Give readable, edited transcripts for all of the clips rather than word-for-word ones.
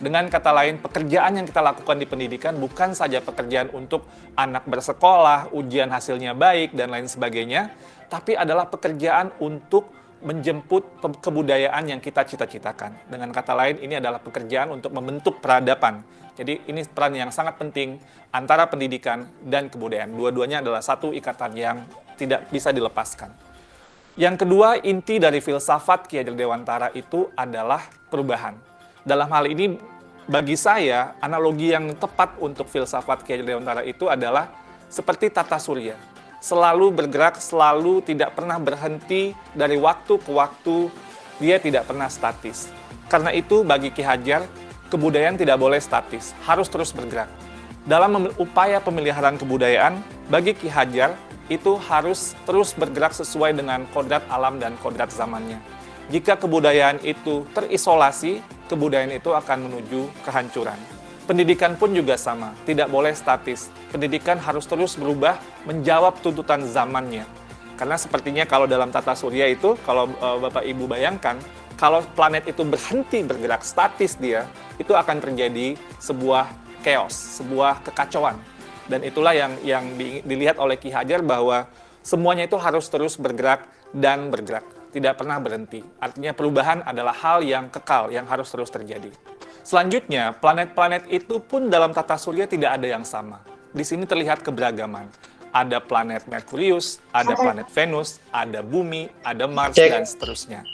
Dengan kata lain, pekerjaan yang kita lakukan di pendidikan bukan saja pekerjaan untuk anak bersekolah, ujian hasilnya baik, dan lain sebagainya, tapi adalah pekerjaan untuk menjemput kebudayaan yang kita cita-citakan. Dengan kata lain, ini adalah pekerjaan untuk membentuk peradaban. Jadi ini peran yang sangat penting antara pendidikan dan kebudayaan. Dua-duanya adalah satu ikatan yang tidak bisa dilepaskan. Yang kedua, inti dari filsafat Ki Hajar Dewantara itu adalah perubahan. Dalam hal ini, bagi saya, analogi yang tepat untuk filsafat Ki Hajar Dewantara itu adalah seperti tata surya. Selalu bergerak, selalu tidak pernah berhenti dari waktu ke waktu, dia tidak pernah statis. Karena itu, bagi Ki Hajar, kebudayaan tidak boleh statis, harus terus bergerak. Dalam upaya pemeliharaan kebudayaan, bagi Ki Hajar, itu harus terus bergerak sesuai dengan kodrat alam dan kodrat zamannya. Jika kebudayaan itu terisolasi, kebudayaan itu akan menuju kehancuran. Pendidikan pun juga sama, tidak boleh statis. Pendidikan harus terus berubah, menjawab tuntutan zamannya. Karena sepertinya kalau dalam tata surya itu, kalau Bapak Ibu bayangkan, kalau planet itu berhenti bergerak statis dia, itu akan terjadi sebuah chaos, sebuah kekacauan. Dan itulah yang dilihat oleh Ki Hajar bahwa semuanya itu harus terus bergerak dan bergerak, tidak pernah berhenti. Artinya perubahan adalah hal yang kekal, yang harus terus terjadi. Selanjutnya, planet-planet itu pun dalam tata surya tidak ada yang sama. Di sini terlihat keberagaman. Ada planet Merkurius, ada planet Venus, ada Bumi, ada Mars, dan seterusnya.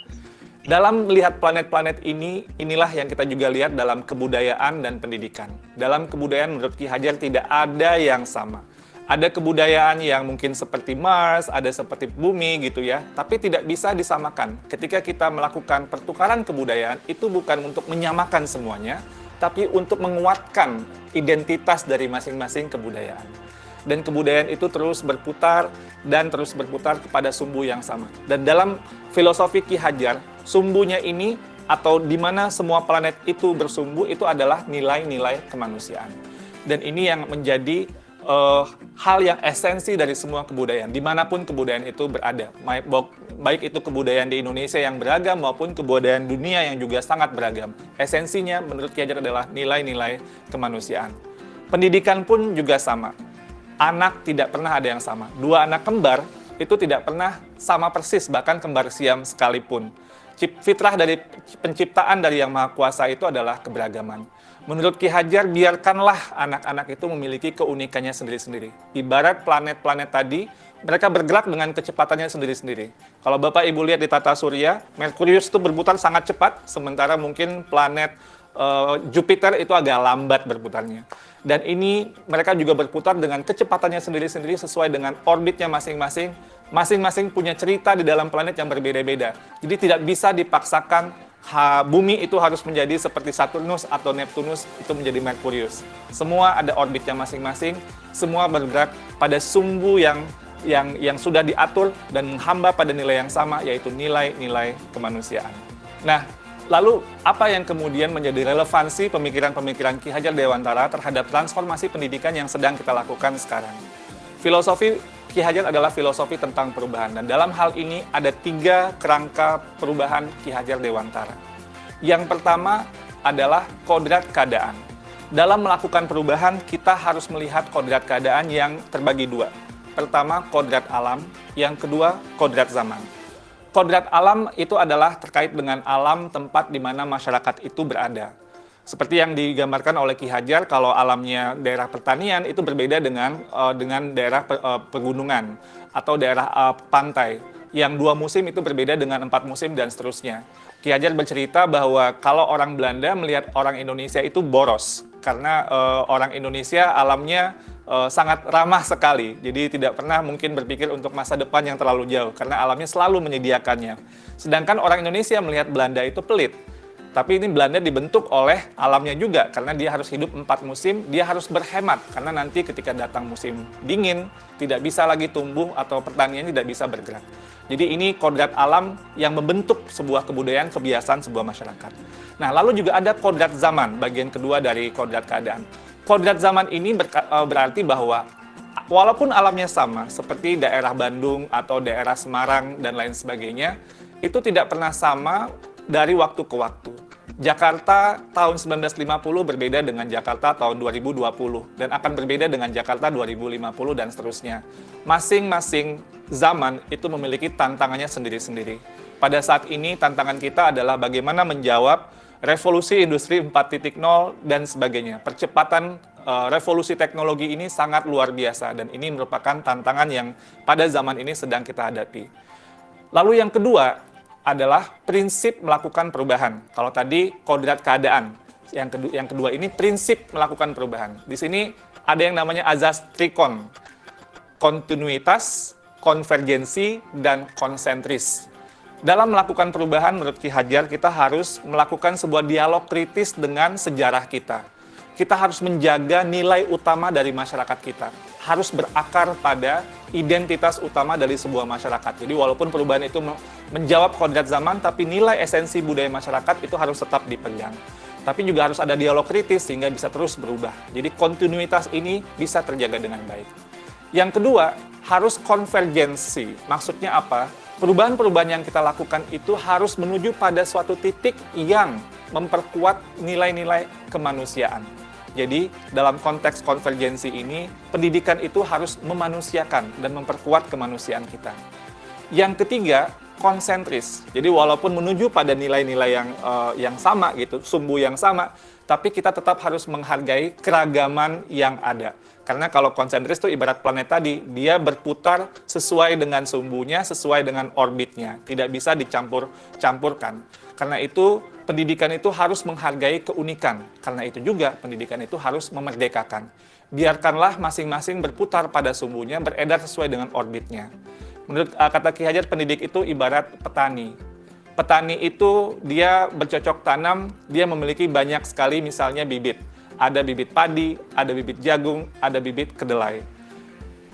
Dalam melihat planet-planet ini, inilah yang kita juga lihat dalam kebudayaan dan pendidikan. Dalam kebudayaan menurut Ki Hajar tidak ada yang sama. Ada kebudayaan yang mungkin seperti Mars, ada seperti Bumi gitu ya, tapi tidak bisa disamakan. Ketika kita melakukan pertukaran kebudayaan, itu bukan untuk menyamakan semuanya, tapi untuk menguatkan identitas dari masing-masing kebudayaan. Dan kebudayaan itu terus berputar dan terus berputar kepada sumbu yang sama. Dan dalam filosofi Ki Hajar, sumbunya ini atau di mana semua planet itu bersumbu itu adalah nilai-nilai kemanusiaan. Dan ini yang menjadi hal yang esensi dari semua kebudayaan, dimanapun kebudayaan itu berada. Baik itu kebudayaan di Indonesia yang beragam maupun kebudayaan dunia yang juga sangat beragam. Esensinya menurut Ki Hajar adalah nilai-nilai kemanusiaan. Pendidikan pun juga sama. Anak tidak pernah ada yang sama. Dua anak kembar itu tidak pernah sama persis, bahkan kembar siam sekalipun. Fitrah dari penciptaan dari Yang Maha Kuasa itu adalah keberagaman. Menurut Ki Hajar, biarkanlah anak-anak itu memiliki keunikannya sendiri-sendiri. Ibarat planet-planet tadi, mereka bergerak dengan kecepatannya sendiri-sendiri. Kalau Bapak Ibu lihat di tata surya, Merkurius itu berputar sangat cepat, sementara mungkin planet Jupiter itu agak lambat berputarnya. Dan ini mereka juga berputar dengan kecepatannya sendiri-sendiri sesuai dengan orbitnya masing-masing. Masing-masing punya cerita di dalam planet yang berbeda-beda. Jadi tidak bisa dipaksakan Bumi itu harus menjadi seperti Saturnus atau Neptunus itu menjadi Merkurius. Semua ada orbitnya masing-masing, semua bergerak pada sumbu yang sudah diatur dan menghamba pada nilai yang sama, yaitu nilai-nilai kemanusiaan. Nah, lalu apa yang kemudian menjadi relevansi pemikiran-pemikiran Ki Hajar Dewantara terhadap transformasi pendidikan yang sedang kita lakukan sekarang? Filosofi Ki Hajar adalah filosofi tentang perubahan, dan dalam hal ini ada 3 kerangka perubahan Ki Hajar Dewantara. Yang pertama adalah kodrat keadaan. Dalam melakukan perubahan, kita harus melihat kodrat keadaan yang terbagi 2. Pertama, kodrat alam, yang kedua, kodrat zaman. Kodrat alam itu adalah terkait dengan alam tempat di mana masyarakat itu berada. Seperti yang digambarkan oleh Ki Hajar, kalau alamnya daerah pertanian itu berbeda dengan daerah pegunungan atau daerah pantai. Yang 2 musim itu berbeda dengan 4 musim dan seterusnya. Ki Hajar bercerita bahwa kalau orang Belanda melihat orang Indonesia itu boros, karena orang Indonesia alamnya sangat ramah sekali. Jadi tidak pernah mungkin berpikir untuk masa depan yang terlalu jauh, karena alamnya selalu menyediakannya. Sedangkan orang Indonesia melihat Belanda itu pelit. Tapi ini Belanda dibentuk oleh alamnya juga, karena dia harus hidup 4 musim, dia harus berhemat, karena nanti ketika datang musim dingin, tidak bisa lagi tumbuh atau pertanian tidak bisa bergerak. Jadi ini kodrat alam yang membentuk sebuah kebudayaan, kebiasaan sebuah masyarakat. Nah, lalu juga ada kodrat zaman, bagian kedua dari kodrat keadaan. Kodrat zaman ini berarti bahwa walaupun alamnya sama, seperti daerah Bandung atau daerah Semarang dan lain sebagainya, itu tidak pernah sama dari waktu ke waktu. Jakarta tahun 1950 berbeda dengan Jakarta tahun 2020 dan akan berbeda dengan Jakarta 2050 dan seterusnya. Masing-masing zaman itu memiliki tantangannya sendiri-sendiri. Pada saat ini tantangan kita adalah bagaimana menjawab revolusi industri 4.0 dan sebagainya. Percepatan revolusi teknologi ini sangat luar biasa dan ini merupakan tantangan yang pada zaman ini sedang kita hadapi. Lalu yang kedua adalah prinsip melakukan perubahan. Kalau tadi kodrat keadaan, yang kedua ini prinsip melakukan perubahan. Di sini ada yang namanya azas trikon, kontinuitas, konvergensi, dan konsentris. Dalam melakukan perubahan, menurut Ki Hajar, kita harus melakukan sebuah dialog kritis dengan sejarah kita. Kita harus menjaga nilai utama dari masyarakat kita. Harus berakar pada identitas utama dari sebuah masyarakat. Jadi walaupun perubahan itu menjawab kodrat zaman, tapi nilai esensi budaya masyarakat itu harus tetap dipegang. Tapi juga harus ada dialog kritis sehingga bisa terus berubah. Jadi kontinuitas ini bisa terjaga dengan baik. Yang kedua, harus konvergensi. Maksudnya apa? Perubahan-perubahan yang kita lakukan itu harus menuju pada suatu titik yang memperkuat nilai-nilai kemanusiaan. Jadi, dalam konteks konvergensi ini, pendidikan itu harus memanusiakan dan memperkuat kemanusiaan kita. Yang ketiga, konsentris. Jadi, walaupun menuju pada nilai-nilai yang sama, gitu, sumbu yang sama, tapi kita tetap harus menghargai keragaman yang ada. Karena kalau konsentris itu ibarat planet tadi, dia berputar sesuai dengan sumbunya, sesuai dengan orbitnya. Tidak bisa dicampur-campurkan. Karena itu, pendidikan itu harus menghargai keunikan. Karena itu juga, pendidikan itu harus memerdekakan. Biarkanlah masing-masing berputar pada sumbunya, beredar sesuai dengan orbitnya. Menurut kata Ki Hajar, pendidik itu ibarat petani. Petani itu dia bercocok tanam, dia memiliki banyak sekali misalnya bibit. Ada bibit padi, ada bibit jagung, ada bibit kedelai.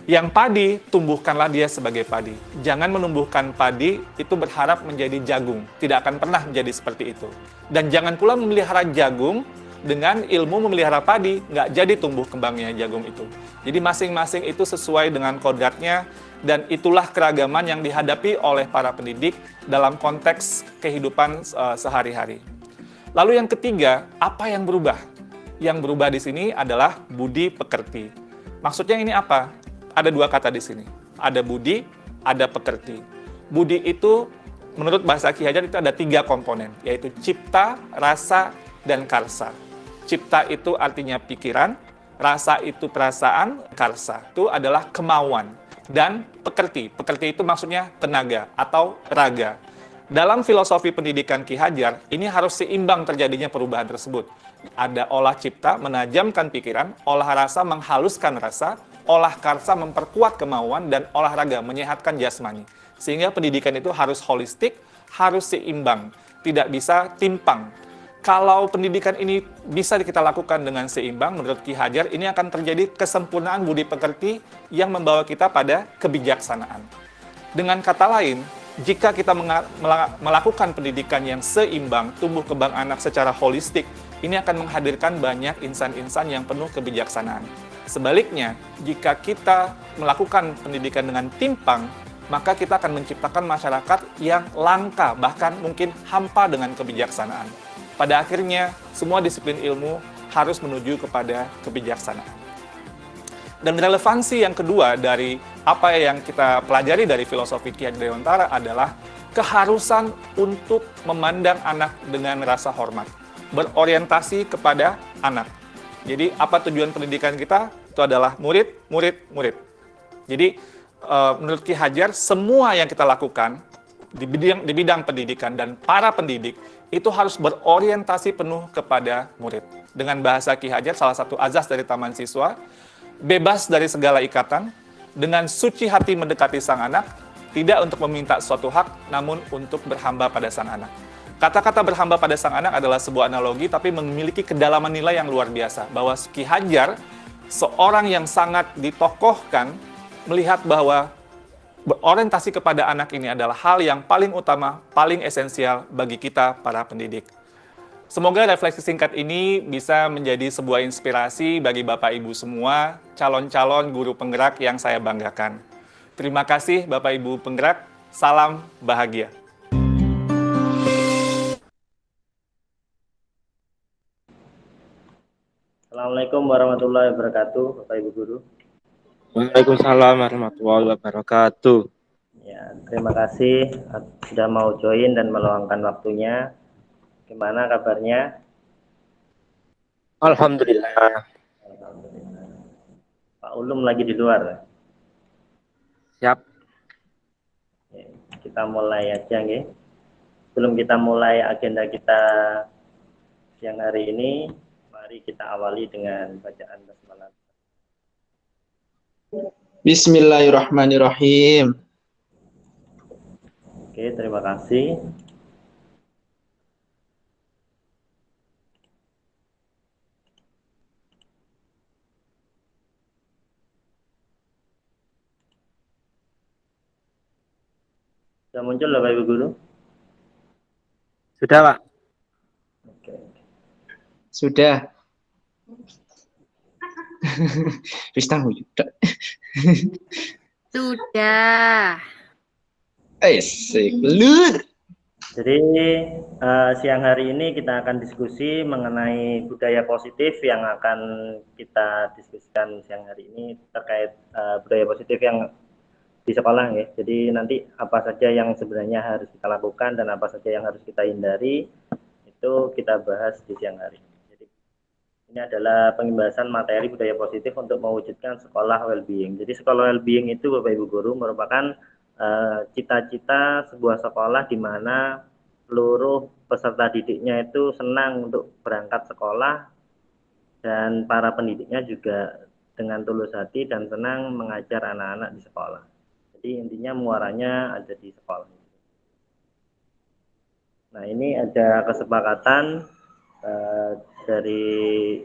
Yang padi, tumbuhkanlah dia sebagai padi. Jangan menumbuhkan padi, itu berharap menjadi jagung. Tidak akan pernah menjadi seperti itu. Dan jangan pula memelihara jagung dengan ilmu memelihara padi, nggak jadi tumbuh kembangnya jagung itu. Jadi masing-masing itu sesuai dengan kodratnya, dan itulah keragaman yang dihadapi oleh para pendidik dalam konteks kehidupan sehari-hari. Lalu yang ketiga, apa yang berubah? Yang berubah di sini adalah budi pekerti. Maksudnya ini apa? Ada dua kata di sini. Ada budi, ada pekerti. Budi itu menurut bahasa Ki Hajar itu ada 3 komponen, yaitu cipta, rasa, dan karsa. Cipta itu artinya pikiran, rasa itu perasaan, karsa itu adalah kemauan. Dan pekerti. Pekerti itu maksudnya tenaga atau raga. Dalam filosofi pendidikan Ki Hajar, ini harus seimbang terjadinya perubahan tersebut. Ada olah cipta, menajamkan pikiran, olah rasa, menghaluskan rasa, olah karsa, memperkuat kemauan, dan olahraga, menyehatkan jasmani. Sehingga pendidikan itu harus holistik, harus seimbang, tidak bisa timpang. Kalau pendidikan ini bisa kita lakukan dengan seimbang, menurut Ki Hajar, ini akan terjadi kesempurnaan budi pekerti yang membawa kita pada kebijaksanaan. Dengan kata lain, jika kita melakukan pendidikan yang seimbang, tumbuh kembang anak secara holistik, ini akan menghadirkan banyak insan-insan yang penuh kebijaksanaan. Sebaliknya, jika kita melakukan pendidikan dengan timpang, maka kita akan menciptakan masyarakat yang langka, bahkan mungkin hampa dengan kebijaksanaan. Pada akhirnya, semua disiplin ilmu harus menuju kepada kebijaksanaan. Dan relevansi yang kedua dari apa yang kita pelajari dari filosofi Ki Hajar Dewantara adalah keharusan untuk memandang anak dengan rasa hormat, berorientasi kepada anak. Jadi apa tujuan pendidikan kita? Itu adalah murid, murid, murid. Jadi menurut Ki Hajar, semua yang kita lakukan di bidang pendidikan dan para pendidik itu harus berorientasi penuh kepada murid. Dengan bahasa Ki Hajar, salah satu azas dari Taman Siswa, bebas dari segala ikatan, dengan suci hati mendekati sang anak, tidak untuk meminta suatu hak, namun untuk berhamba pada sang anak. Kata-kata berhamba pada sang anak adalah sebuah analogi, tapi memiliki kedalaman nilai yang luar biasa. Bahwa Ki Hajar, seorang yang sangat ditokohkan, melihat bahwa berorientasi kepada anak ini adalah hal yang paling utama, paling esensial bagi kita para pendidik. Semoga refleksi singkat ini bisa menjadi sebuah inspirasi bagi Bapak Ibu semua, calon-calon guru penggerak yang saya banggakan. Terima kasih Bapak Ibu penggerak, salam bahagia. Assalamualaikum warahmatullahi wabarakatuh, Bapak Ibu Guru. Waalaikumsalam warahmatullahi wabarakatuh. Ya, terima kasih sudah mau join dan meluangkan waktunya. Gimana kabarnya? Alhamdulillah. Pak Ulum lagi di luar. Siap. Ya, kita mulai aja, nggih. Sebelum kita mulai agenda kita siang hari ini, mari kita awali dengan bacaan basmalah. Bismillahirrahmanirrahim. Oke, terima kasih. Sudah muncul Bapak Ibu Guru? Sudah, Pak. Oke. Sudah. Rista sudah. Sudah. Lur. Jadi siang hari ini kita akan diskusi mengenai budaya positif yang akan kita diskusikan siang hari ini terkait budaya positif yang di sekolah ya. Jadi nanti apa saja yang sebenarnya harus kita lakukan dan apa saja yang harus kita hindari itu kita bahas di siang hari ini. Jadi ini adalah pembahasan materi budaya positif untuk mewujudkan sekolah well-being. Jadi sekolah well-being itu Bapak Ibu Guru merupakan cita-cita sebuah sekolah di mana seluruh peserta didiknya itu senang untuk berangkat sekolah dan para pendidiknya juga dengan tulus hati dan senang mengajar anak-anak di sekolah. Jadi intinya muaranya ada di sekolah. Nah, ini ada kesepakatan dari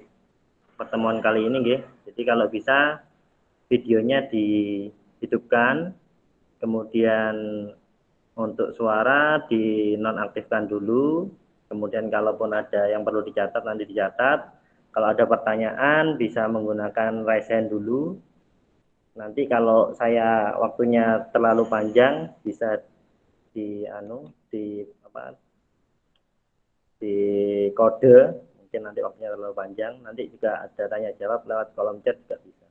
pertemuan kali ini, nggih. Jadi kalau bisa videonya dihidupkan, kemudian untuk suara dinonaktifkan dulu, kemudian kalaupun ada yang perlu dicatat nanti dicatat. Kalau ada pertanyaan bisa menggunakan raise hand dulu. Nanti kalau saya waktunya terlalu panjang bisa di kode, mungkin nanti waktunya terlalu panjang, nanti juga ada tanya jawab lewat kolom chat juga bisa.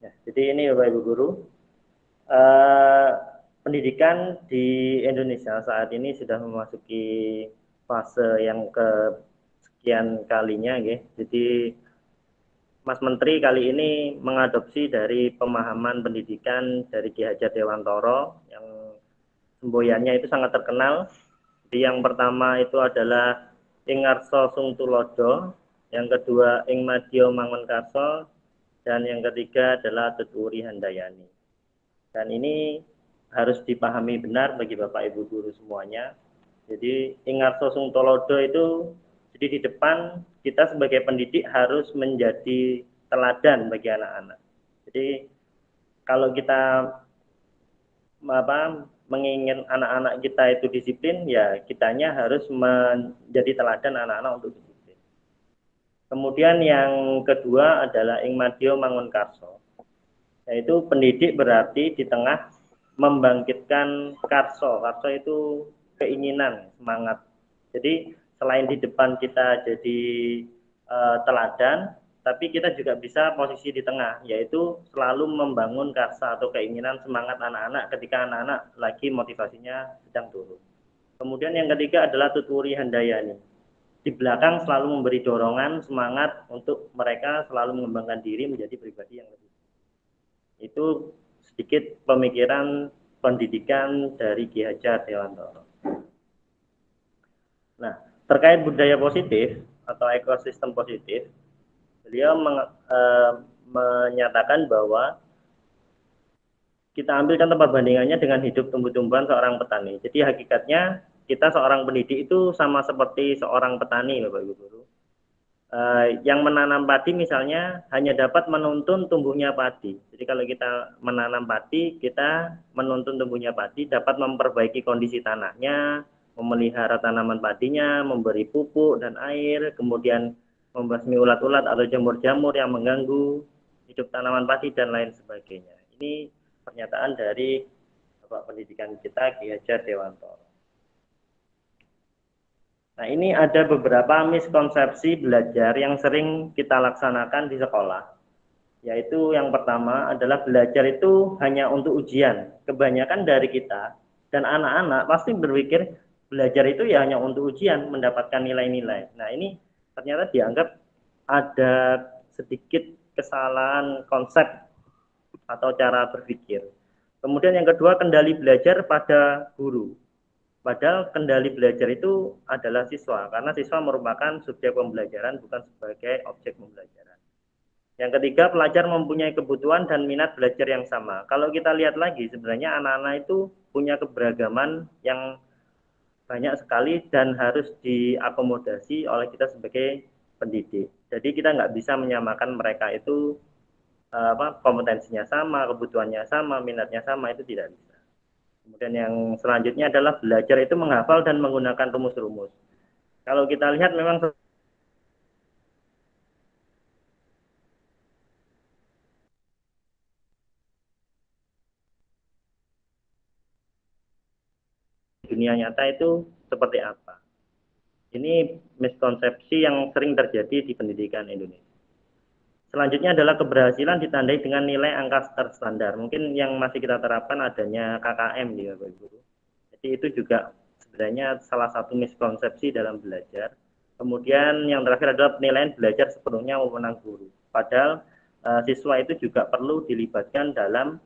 Ya, jadi ini Bapak Ibu Guru, pendidikan di Indonesia saat ini sudah memasuki fase yang kesekian kalinya, ya. Jadi Mas Menteri kali ini mengadopsi dari pemahaman pendidikan dari Ki Hajar Dewantoro yang semboyannya itu sangat terkenal. Jadi yang pertama itu adalah Ing Ngarsa Sung Tulodo, yang kedua Ing Madya Mangunkarso, dan yang ketiga adalah Tuturi Handayani. Dan ini harus dipahami benar bagi Bapak Ibu Guru semuanya. Jadi Ing Ngarsa Sung Tulodo itu, jadi di depan kita sebagai pendidik harus menjadi teladan bagi anak-anak. Jadi kalau kita menginginkan anak-anak kita itu disiplin, ya kitanya harus menjadi teladan anak-anak untuk disiplin. Kemudian yang kedua adalah Ing Madya Mangunkarso, yaitu pendidik berarti di tengah membangkitkan karso. Karso itu keinginan, semangat. Jadi selain di depan kita jadi teladan, tapi kita juga bisa posisi di tengah, yaitu selalu membangun karsa atau keinginan semangat anak-anak ketika anak-anak lagi motivasinya sedang turun. Kemudian yang ketiga adalah Tuturi Handayani. Di belakang selalu memberi dorongan, semangat untuk mereka selalu mengembangkan diri menjadi pribadi yang lebih. Itu sedikit pemikiran pendidikan dari Ki Hajar Dewantoro. Nah, terkait budaya positif atau ekosistem positif, beliau menyatakan bahwa kita ambilkan tempat bandingannya dengan hidup tumbuh-tumbuhan seorang petani. Jadi hakikatnya kita seorang pendidik itu sama seperti seorang petani, Bapak Ibu Guru. Yang menanam padi misalnya hanya dapat menuntun tumbuhnya padi. Jadi kalau kita menanam padi, kita menuntun tumbuhnya padi, dapat memperbaiki kondisi tanahnya, memelihara tanaman padinya, memberi pupuk dan air, kemudian membasmi ulat-ulat atau jamur-jamur yang mengganggu hidup tanaman padi dan lain sebagainya. Ini pernyataan dari Bapak Pendidikan kita Ki Hajar Dewantoro. Nah, ini ada beberapa miskonsepsi belajar yang sering kita laksanakan di sekolah. Yaitu yang pertama adalah belajar itu hanya untuk ujian. Kebanyakan dari kita dan anak-anak pasti berpikir belajar itu ya hanya untuk ujian, mendapatkan nilai-nilai. Nah, ini ternyata dianggap ada sedikit kesalahan konsep atau cara berpikir. Kemudian yang kedua, kendali belajar pada guru. Padahal kendali belajar itu adalah siswa, karena siswa merupakan subjek pembelajaran bukan sebagai objek pembelajaran. Yang ketiga, pelajar mempunyai kebutuhan dan minat belajar yang sama. Kalau kita lihat lagi, sebenarnya anak-anak itu punya keberagaman yang banyak sekali dan harus diakomodasi oleh kita sebagai pendidik. Jadi kita nggak bisa menyamakan mereka itu kompetensinya sama, kebutuhannya sama, minatnya sama, itu tidak bisa. Kemudian yang selanjutnya adalah belajar itu menghafal dan menggunakan rumus-rumus. Kalau kita lihat memang dunia nyata itu seperti apa. Ini miskonsepsi yang sering terjadi di pendidikan Indonesia. Selanjutnya adalah keberhasilan ditandai dengan nilai angka terstandar. Mungkin yang masih kita terapkan adanya KKM ya Bapak Ibu. Jadi itu juga sebenarnya salah satu miskonsepsi dalam belajar. Kemudian yang terakhir adalah penilaian belajar sepenuhnya wewenang guru. Padahal siswa itu juga perlu dilibatkan dalam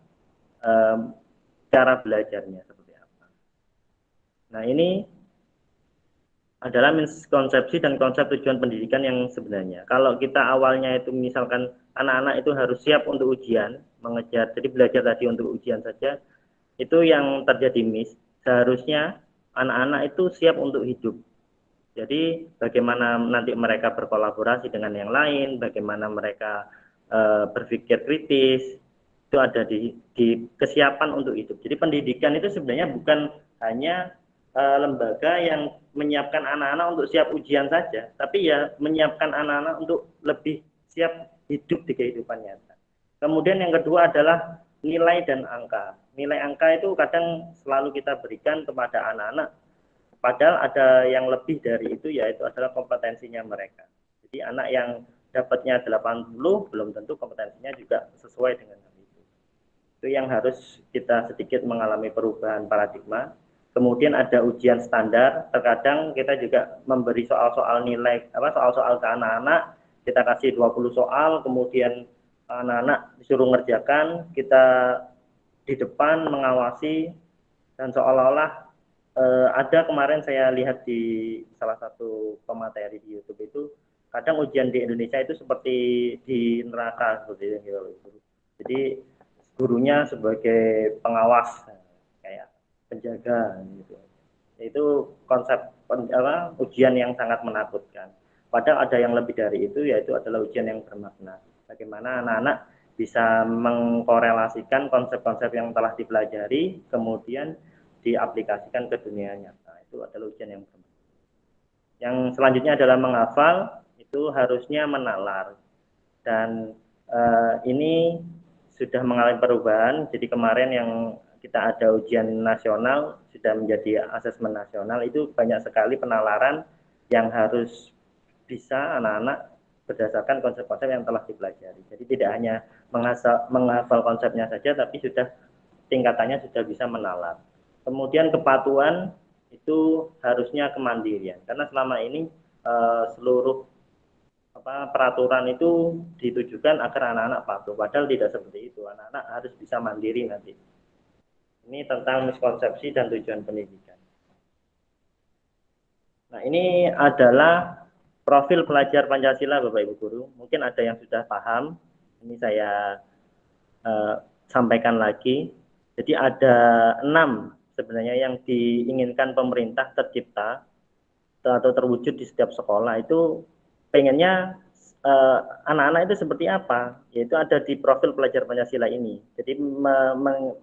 cara belajarnya seperti apa. Nah, ini adalah miskonsepsi dan konsep tujuan pendidikan yang sebenarnya. Kalau kita awalnya itu misalkan anak-anak itu harus siap untuk ujian, mengejar, jadi belajar tadi untuk ujian saja, itu yang terjadi miss. Seharusnya anak-anak itu siap untuk hidup. Jadi bagaimana nanti mereka berkolaborasi dengan yang lain, bagaimana mereka berpikir kritis, itu ada di kesiapan untuk hidup. Jadi pendidikan itu sebenarnya bukan hanya lembaga yang menyiapkan anak-anak untuk siap ujian saja, tapi ya menyiapkan anak-anak untuk lebih siap hidup di kehidupan nyata. Kemudian yang kedua adalah nilai dan angka. Nilai angka itu kadang selalu kita berikan kepada anak-anak, padahal ada yang lebih dari itu, yaitu adalah kompetensinya mereka. Jadi anak yang dapatnya 80 belum tentu kompetensinya juga sesuai dengan hal itu. Itu yang harus kita sedikit mengalami perubahan paradigma. Kemudian ada ujian standar, terkadang kita juga memberi soal-soal nilai, soal-soal ke anak-anak, kita kasih 20 soal, kemudian anak-anak disuruh ngerjakan, kita di depan mengawasi, dan seolah-olah ada kemarin saya lihat di salah satu pemateri di YouTube itu, kadang ujian di Indonesia itu seperti di neraka, seperti itu. Jadi gurunya sebagai pengawas, kayak penjaga gitu. Itu konsep ujian yang sangat menakutkan. Padahal ada yang lebih dari itu, yaitu adalah ujian yang bermakna. Bagaimana anak-anak bisa mengkorelasikan konsep-konsep yang telah dipelajari, kemudian diaplikasikan ke dunia nyata. Itu adalah ujian yang bermakna. Yang selanjutnya adalah menghafal, itu harusnya menalar. Dan ini sudah mengalami perubahan. Jadi kemarin yang kita ada ujian nasional, sudah menjadi asesmen nasional, itu banyak sekali penalaran yang harus bisa anak-anak berdasarkan konsep-konsep yang telah dipelajari. Jadi tidak hanya menghafal konsepnya saja, tapi sudah tingkatannya sudah bisa menalar. Kemudian kepatuhan itu harusnya kemandirian, karena selama ini seluruh peraturan itu ditujukan agar anak-anak patuh, padahal tidak seperti itu. Anak-anak harus bisa mandiri nanti. Ini tentang miskonsepsi dan tujuan pendidikan. Nah, ini adalah profil pelajar Pancasila, Bapak Ibu Guru. Mungkin ada yang sudah paham. Ini saya sampaikan lagi. Jadi ada 6 sebenarnya yang diinginkan pemerintah tercipta atau terwujud di setiap sekolah. Itu pengennya anak-anak itu seperti apa, yaitu ada di profil pelajar Pancasila ini. Jadi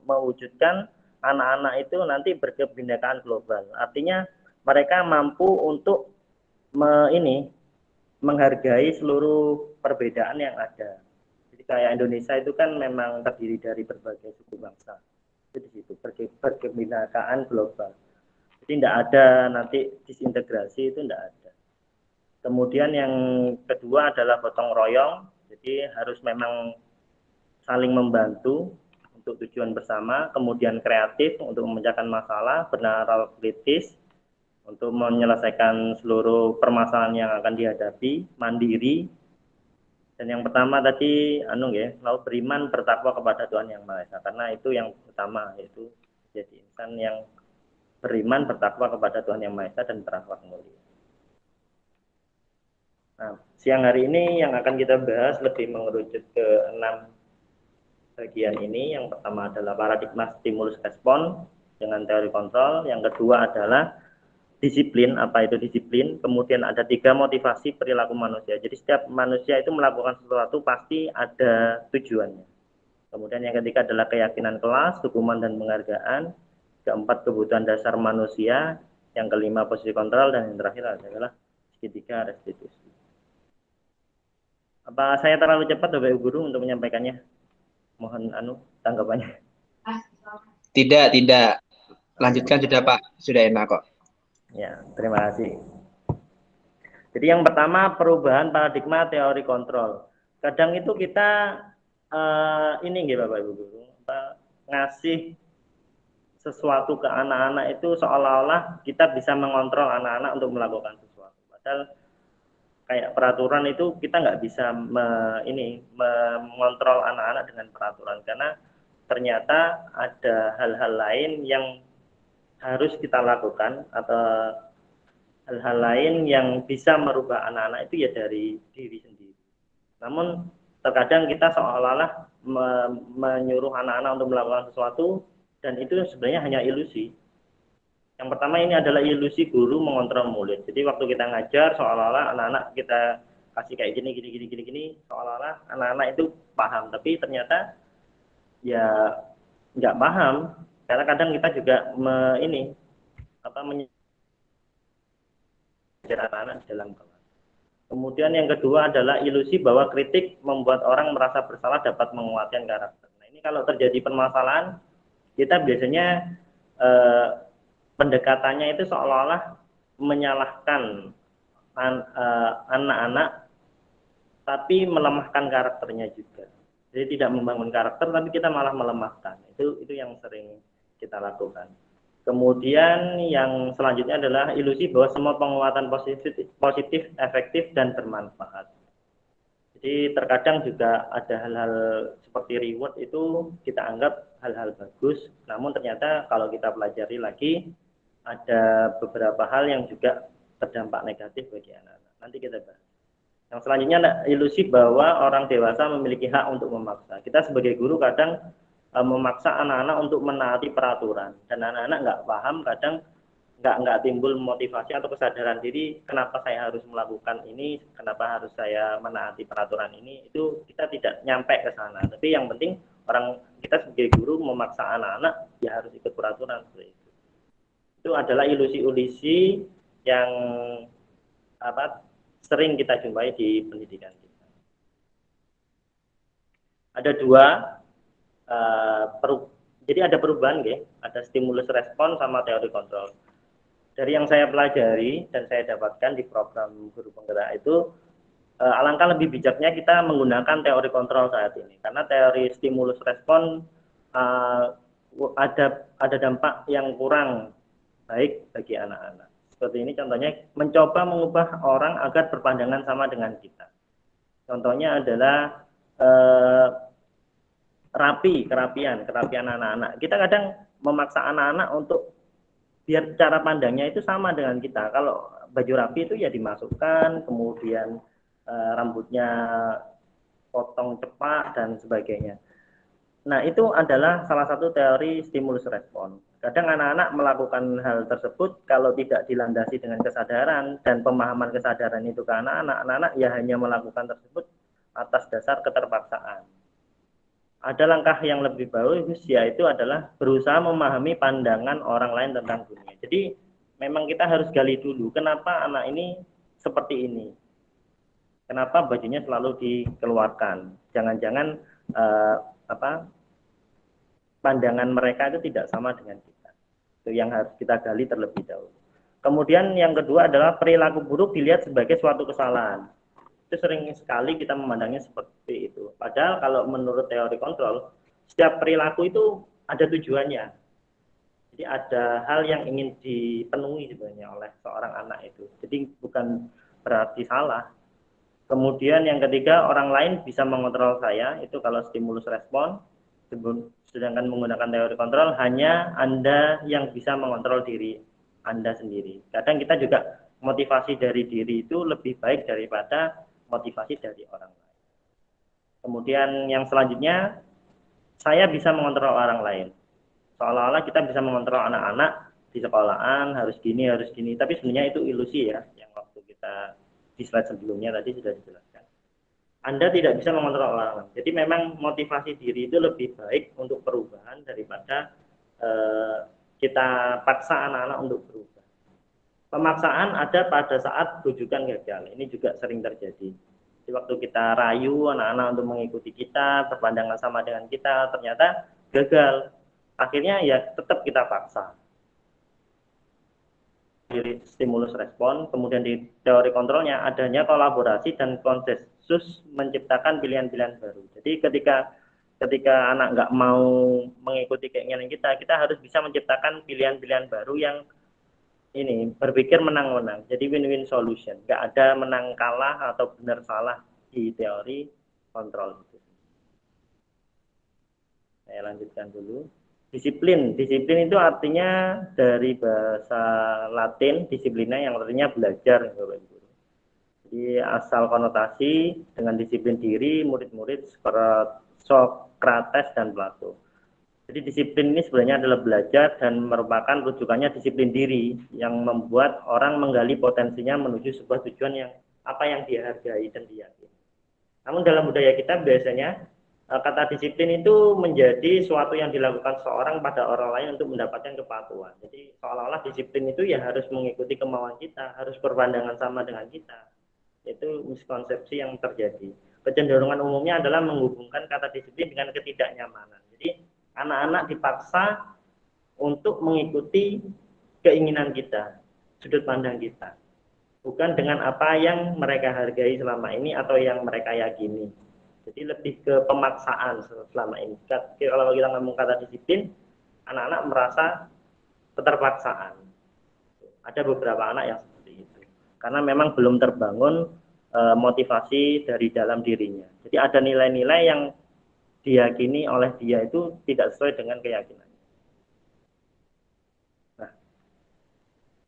mewujudkan anak-anak itu nanti berkebinekaan global. Artinya mereka mampu untuk menghargai seluruh perbedaan yang ada. Jadi kayak Indonesia itu kan memang terdiri dari berbagai suku bangsa. Itu di situ berkebinekaan global. Jadi tidak ada nanti disintegrasi, itu tidak ada. Kemudian yang kedua adalah gotong royong, jadi harus memang saling membantu untuk tujuan bersama, kemudian kreatif untuk memecahkan masalah, bernalar kritis untuk menyelesaikan seluruh permasalahan yang akan dihadapi, mandiri. Dan yang pertama tadi lalu beriman bertakwa kepada Tuhan Yang Maha Esa, karena itu yang utama, yaitu jadi insan yang beriman bertakwa kepada Tuhan Yang Maha Esa dan berakhlak mulia. Nah, siang hari ini yang akan kita bahas lebih mengerucut ke 6 bagian ini. Yang pertama adalah paradigma stimulus respon dengan teori kontrol. Yang kedua adalah disiplin, apa itu disiplin. Kemudian ada 3 motivasi perilaku manusia. Jadi setiap manusia itu melakukan sesuatu pasti ada tujuannya. Kemudian yang ketiga adalah keyakinan kelas, hukuman dan penghargaan. Keempat, kebutuhan dasar manusia. Yang kelima, posisi kontrol. Dan yang terakhir adalah segitiga restitusi. Apa saya terlalu cepat Bapak Ibu Guru untuk menyampaikannya? Mohon tanggapannya. Tidak. Lanjutkan sudah Pak, sudah enak kok. Ya, terima kasih. Jadi yang pertama perubahan paradigma teori kontrol. Kadang itu kita ini nggih Bapak Ibu Guru, ngasih sesuatu ke anak-anak itu seolah-olah kita bisa mengontrol anak-anak untuk melakukan sesuatu. Padahal kayak peraturan itu kita nggak bisa mengontrol anak-anak dengan peraturan, karena ternyata ada hal-hal lain yang harus kita lakukan, atau hal-hal lain yang bisa merubah anak-anak itu ya dari diri sendiri. Namun terkadang kita seolah-olah menyuruh anak-anak untuk melakukan sesuatu, dan itu sebenarnya hanya ilusi. Yang pertama ini adalah ilusi guru mengontrol murid. Jadi waktu kita ngajar seolah-olah anak-anak kita kasih kayak gini, seolah-olah anak-anak itu paham, tapi ternyata ya nggak paham. Karena kadang kita juga mengajar anak-anak di dalam kelas. Kemudian yang kedua adalah ilusi bahwa kritik membuat orang merasa bersalah dapat menguatkan karakter. Nah, ini kalau terjadi permasalahan, kita biasanya pendekatannya itu seolah-olah menyalahkan anak-anak, tapi melemahkan karakternya juga. Jadi tidak membangun karakter, tapi kita malah melemahkan. Itu yang sering kita lakukan. Kemudian yang selanjutnya adalah ilusi bahwa semua penguatan positif, efektif, dan bermanfaat. Jadi terkadang juga ada hal-hal seperti reward itu kita anggap hal-hal bagus, namun ternyata kalau kita pelajari lagi ada beberapa hal yang juga berdampak negatif bagi anak-anak. Nanti kita bahas. Yang selanjutnya ada ilusi bahwa orang dewasa memiliki hak untuk memaksa. Kita sebagai guru kadang memaksa anak-anak untuk menaati peraturan, dan anak-anak nggak paham, kadang nggak timbul motivasi atau kesadaran diri, kenapa saya harus melakukan ini, kenapa harus saya menaati peraturan ini. Itu kita tidak nyampe ke sana. Tapi yang penting kita sebagai guru memaksa anak-anak ya harus ikut peraturan seperti itu. Itu adalah ilusi-ilusi yang sering kita jumpai di pendidikan kita. Ada dua. Jadi ada perubahan, ada stimulus respon sama teori kontrol. Dari yang saya pelajari dan saya dapatkan di program guru penggerak itu, alangkah lebih bijaknya kita menggunakan teori kontrol saat ini, karena teori stimulus respon ada dampak yang kurang baik bagi anak-anak. Seperti ini contohnya, mencoba mengubah orang agar berpandangan sama dengan kita. Contohnya adalah kerapian anak-anak. Kita kadang memaksa anak-anak untuk biar cara pandangnya itu sama dengan kita. Kalau baju rapi itu ya dimasukkan, kemudian rambutnya potong cepat dan sebagainya. Nah, itu adalah salah satu teori stimulus respon. Kadang anak-anak melakukan hal tersebut kalau tidak dilandasi dengan kesadaran dan pemahaman kesadaran itu ke anak-anak ya hanya melakukan tersebut atas dasar keterpaksaan. Ada langkah yang lebih bagus, yaitu adalah berusaha memahami pandangan orang lain tentang dunia. Jadi memang kita harus gali dulu, kenapa anak ini seperti ini, kenapa bajunya selalu dikeluarkan. Jangan-jangan pandangan mereka itu tidak sama dengan kita. Itu yang harus kita gali terlebih dahulu. Kemudian yang kedua adalah perilaku buruk dilihat sebagai suatu kesalahan. Itu sering sekali kita memandangnya seperti itu. Padahal kalau menurut teori kontrol, setiap perilaku itu ada tujuannya. Jadi ada hal yang ingin dipenuhi sebenarnya oleh seorang anak itu. Jadi bukan berarti salah. Kemudian yang ketiga, orang lain bisa mengontrol saya, itu kalau stimulus respon. Sedangkan menggunakan teori kontrol, hanya Anda yang bisa mengontrol diri Anda sendiri. Kadang kita juga motivasi dari diri itu lebih baik daripada motivasi dari orang lain. Kemudian yang selanjutnya, saya bisa mengontrol orang lain. Seolah-olah kita bisa mengontrol anak-anak di sekolahan, harus gini, tapi sebenarnya itu ilusi ya, yang waktu kita di slide sebelumnya tadi sudah dijelaskan. Anda tidak bisa mengontrol orang lain. Jadi memang motivasi diri itu lebih baik untuk perubahan daripada kita paksa anak-anak untuk berubah. Pemaksaan ada pada saat rujukan gagal. Ini juga sering terjadi. Di waktu kita rayu anak-anak untuk mengikuti kita, berpandangan sama dengan kita, ternyata gagal. Akhirnya ya tetap kita paksa. Stimulus respon, kemudian di teori kontrolnya adanya kolaborasi dan konsensus menciptakan pilihan-pilihan baru. Jadi ketika anak nggak mau mengikuti keinginan kita harus bisa menciptakan pilihan-pilihan baru yang ini berpikir menang-menang. Jadi win-win solution. Nggak ada menang kalah atau benar salah di teori kontrol itu. Saya lanjutkan dulu. Disiplin itu artinya dari bahasa Latin disiplina yang artinya belajar, Bapak Ibu. Jadi asal konotasi dengan disiplin diri murid-murid Sokrates dan Plato. Jadi disiplin ini sebenarnya adalah belajar dan merupakan rujukannya disiplin diri yang membuat orang menggali potensinya menuju sebuah tujuan yang dia hargai dan diyakini. Namun dalam budaya kita biasanya kata disiplin itu menjadi suatu yang dilakukan seorang pada orang lain untuk mendapatkan kepatuhan. Jadi seolah-olah disiplin itu ya harus mengikuti kemauan kita, harus berpandangan sama dengan kita. Itu miskonsepsi yang terjadi. Kecenderungan umumnya adalah menghubungkan kata disiplin dengan ketidaknyamanan. Jadi anak-anak dipaksa untuk mengikuti keinginan kita, sudut pandang kita. Bukan dengan apa yang mereka hargai selama ini atau yang mereka yakini. Jadi lebih ke pemaksaan selama ini. Kalau kita ngomong kata disiplin, anak-anak merasa keterpaksaan. Ada beberapa anak yang seperti itu. Karena memang belum terbangun motivasi dari dalam dirinya. Jadi ada nilai-nilai yang diyakini oleh dia itu tidak sesuai dengan keyakinannya. Nah,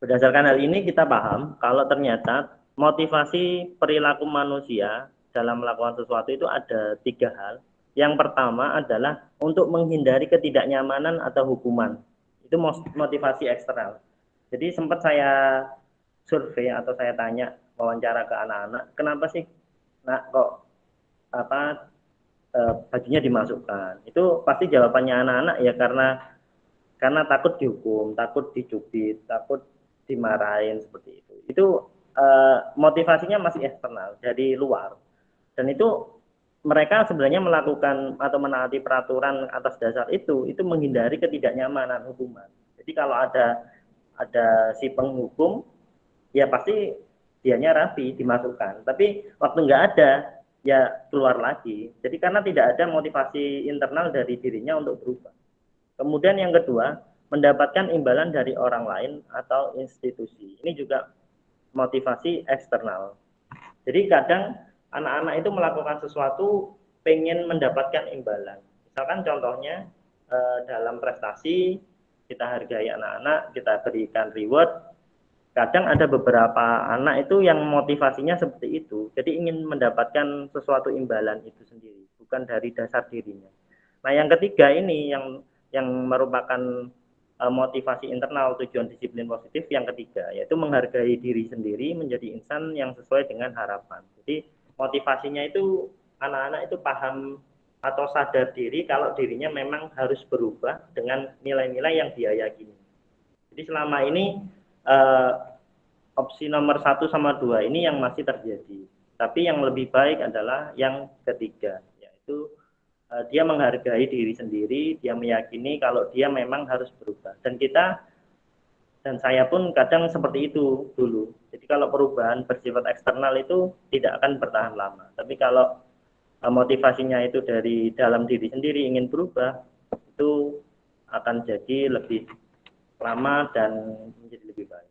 berdasarkan hal ini kita paham kalau ternyata motivasi perilaku manusia dalam melakukan sesuatu itu ada 3 hal. Yang pertama adalah untuk menghindari ketidaknyamanan atau hukuman. Itu motivasi eksternal. Jadi sempat saya survei atau saya tanya wawancara ke anak-anak, kenapa sih kok bajunya dimasukkan? Itu pasti jawabannya anak-anak ya karena takut dihukum, takut dicubit, takut dimarahin seperti itu. Itu motivasinya masih eksternal dari luar. Dan itu mereka sebenarnya melakukan atau menaati peraturan atas dasar itu menghindari ketidaknyamanan hukuman. Jadi kalau ada si penghukum, ya pasti dianya rapi dimasukkan. Tapi waktu nggak ada, ya keluar lagi. Jadi karena tidak ada motivasi internal dari dirinya untuk berubah. Kemudian yang kedua, mendapatkan imbalan dari orang lain atau institusi. Ini juga motivasi eksternal. Jadi kadang anak-anak itu melakukan sesuatu pengen mendapatkan imbalan. Misalkan contohnya dalam prestasi kita hargai anak-anak, kita berikan reward. Kadang ada beberapa anak itu yang motivasinya seperti itu. Jadi ingin mendapatkan sesuatu imbalan itu sendiri, bukan dari dasar dirinya. Nah, yang ketiga ini yang merupakan motivasi internal tujuan disiplin positif yang ketiga, yaitu menghargai diri sendiri menjadi insan yang sesuai dengan harapan. Jadi motivasinya itu anak-anak itu paham atau sadar diri kalau dirinya memang harus berubah dengan nilai-nilai yang dia yakini. Jadi selama ini opsi nomor 1 sama 2 ini yang masih terjadi. Tapi yang lebih baik adalah yang ketiga, yaitu dia menghargai diri sendiri, dia meyakini kalau dia memang harus berubah. Dan kita Dan saya pun kadang seperti itu dulu. Jadi kalau perubahan bersifat eksternal itu tidak akan bertahan lama. Tapi kalau motivasinya itu dari dalam diri sendiri ingin berubah, itu akan jadi lebih lama dan menjadi lebih baik.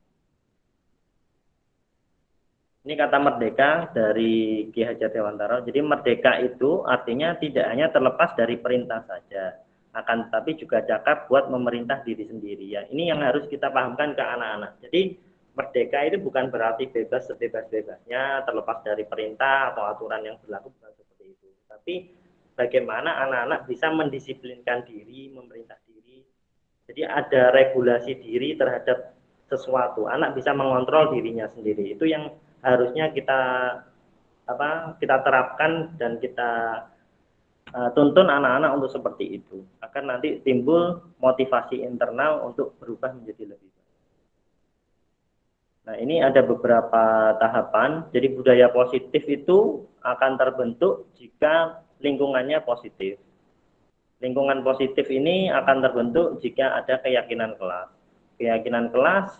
Ini kata merdeka dari Ki Hajar Dewantara. Jadi merdeka itu artinya tidak hanya terlepas dari perintah saja, akan tetapi juga cakap buat memerintah diri sendiri. Ya, ini yang harus kita pahamkan ke anak-anak. Jadi merdeka itu bukan berarti bebas sebebas-bebasnya, terlepas dari perintah atau aturan yang berlaku, bukan seperti itu. Tapi bagaimana anak-anak bisa mendisiplinkan diri, memerintah diri. Jadi ada regulasi diri terhadap sesuatu. Anak bisa mengontrol dirinya sendiri. Itu yang harusnya kita terapkan dan kita tuntun anak-anak untuk seperti itu, akan nanti timbul motivasi internal untuk berubah menjadi lebih baik. Nah, ini ada beberapa tahapan. Jadi budaya positif itu akan terbentuk jika lingkungannya positif. Lingkungan positif ini akan terbentuk jika ada keyakinan kelas. Keyakinan kelas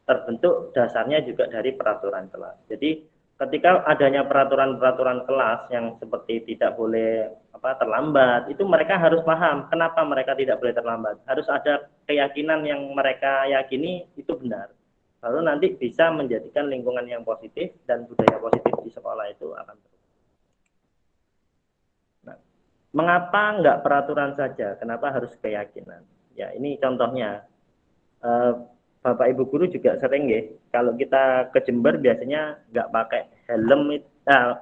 terbentuk dasarnya juga dari peraturan kelas. Jadi ketika adanya peraturan-peraturan kelas yang seperti tidak boleh terlambat, itu mereka harus paham kenapa mereka tidak boleh terlambat. Harus ada keyakinan yang mereka yakini itu benar. Lalu nanti bisa menjadikan lingkungan yang positif dan budaya positif di sekolah itu akan terus. Nah, mengapa enggak peraturan saja? Kenapa harus keyakinan? Ya, ini contohnya. Bapak Ibu guru juga sering ya, kalau kita ke Jember biasanya nggak pakai helm.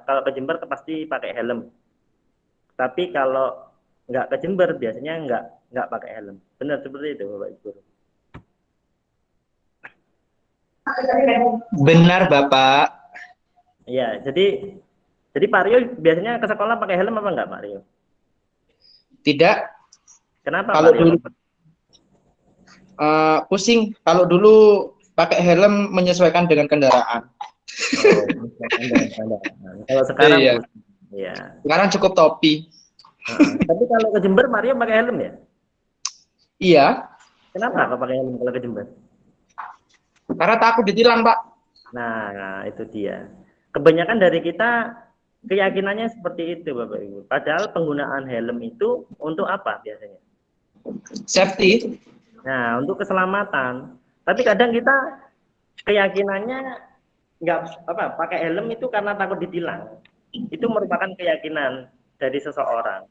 Kalau ke Jember pasti pakai helm. Tapi kalau nggak ke Jember biasanya nggak pakai helm. Benar seperti itu Bapak Ibu guru. Benar, Bapak. Iya, jadi Pak Rio biasanya ke sekolah pakai helm apa enggak Pak Rio? Tidak. Kenapa Kalau Pak Rio? dulu pusing. Kalau dulu pakai helm menyesuaikan dengan kendaraan. Oh, menyesuaikan dengan kendaraan. Kalau sekarang Iya. pusing. Iya. Sekarang cukup topi. Tapi kalau ke Jember Mario pakai helm ya? Iya. Kenapa kok pakai helm kalau ke Jember? Karena takut ditilang, Pak. Nah, itu dia. Kebanyakan dari kita keyakinannya seperti itu, Bapak Ibu. Padahal penggunaan helm itu untuk apa biasanya? Safety. Nah, untuk keselamatan. Tapi kadang kita keyakinannya nggak pakai helm itu karena takut ditilang. Itu merupakan keyakinan dari seseorang.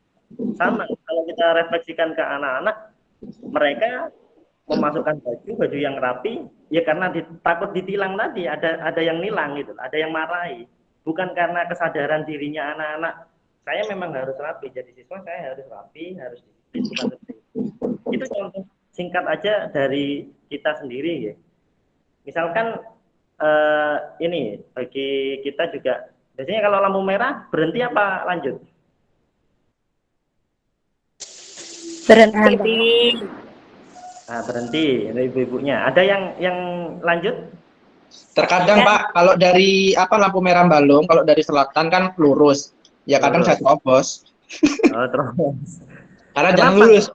Sama kalau kita refleksikan ke anak-anak, mereka memasukkan baju yang rapi ya karena takut ditilang tadi, ada yang nilang gitu, ada yang marahi, bukan karena kesadaran dirinya anak-anak saya memang harus rapi, jadi siswa saya harus rapi, harus disiplin, bukan seperti itu. Itu contoh singkat aja dari kita sendiri ya. Misalkan ini bagi kita juga biasanya kalau lampu merah berhenti apa lanjut? Berhenti. Nah, berhenti ibu-ibunya. Ada yang lanjut? Terkadang Ya. Pak, kalau dari lampu merah Balong, kalau dari selatan kan lurus. Ya kadang saya terobos. Oh, terus. Karena Kenapa? jangan lurus.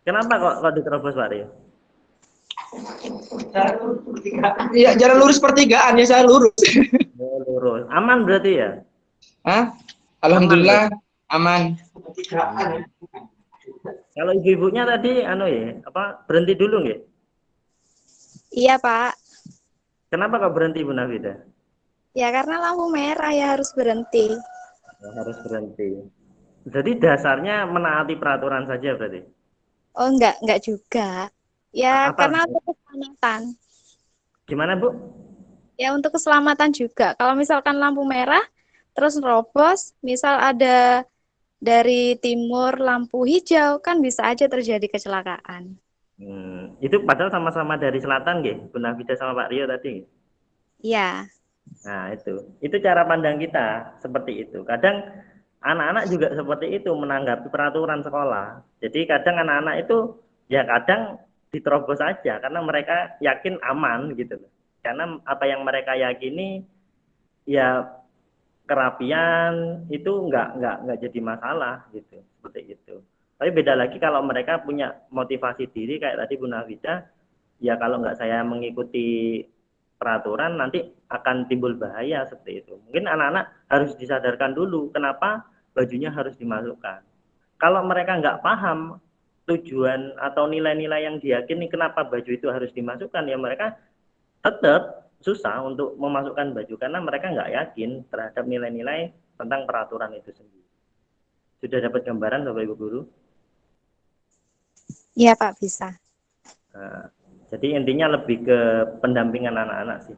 Kenapa kok diterobos Pak Rio? Iya, jalan lurus pertigaan ya saya lurus. Oh, lurus. Aman berarti ya? Hah? Alhamdulillah aman. Kalau ibu-ibunya tadi berhenti dulu nggih? Iya, Pak. Kenapa kok berhenti Bu Nafida? Ya karena lampu merah ya harus berhenti. Ya, harus berhenti. Jadi dasarnya menaati peraturan saja berarti? Oh, enggak juga. Ya Apa? karena untuk keselamatan. Gimana Bu? Ya untuk keselamatan juga. Kalau misalkan lampu merah terus nerobos, misal ada dari timur lampu hijau, kan bisa aja terjadi kecelakaan. Itu padahal sama-sama dari selatan nggih, Bu Nafida sama Pak Rio tadi. Iya. Nah, itu cara pandang kita seperti itu. Kadang anak-anak juga seperti itu menanggapi peraturan sekolah. Jadi kadang anak-anak itu ya kadang diterobos saja karena mereka yakin aman gitu. Karena apa yang mereka yakini ya kerapian itu nggak jadi masalah gitu, seperti itu. Tapi beda lagi kalau mereka punya motivasi diri kayak tadi Bu Nafida, ya kalau nggak saya mengikuti peraturan nanti akan timbul bahaya seperti itu. Mungkin anak-anak harus disadarkan dulu kenapa bajunya harus dimasukkan. Kalau mereka nggak paham tujuan atau nilai-nilai yang diyakini kenapa baju itu harus dimasukkan, ya mereka tetap susah untuk memasukkan baju karena mereka nggak yakin terhadap nilai-nilai tentang peraturan itu sendiri. Sudah dapat gambaran Bapak Ibu Guru? Iya, Pak, bisa. Nah, jadi intinya lebih ke pendampingan anak-anak sih.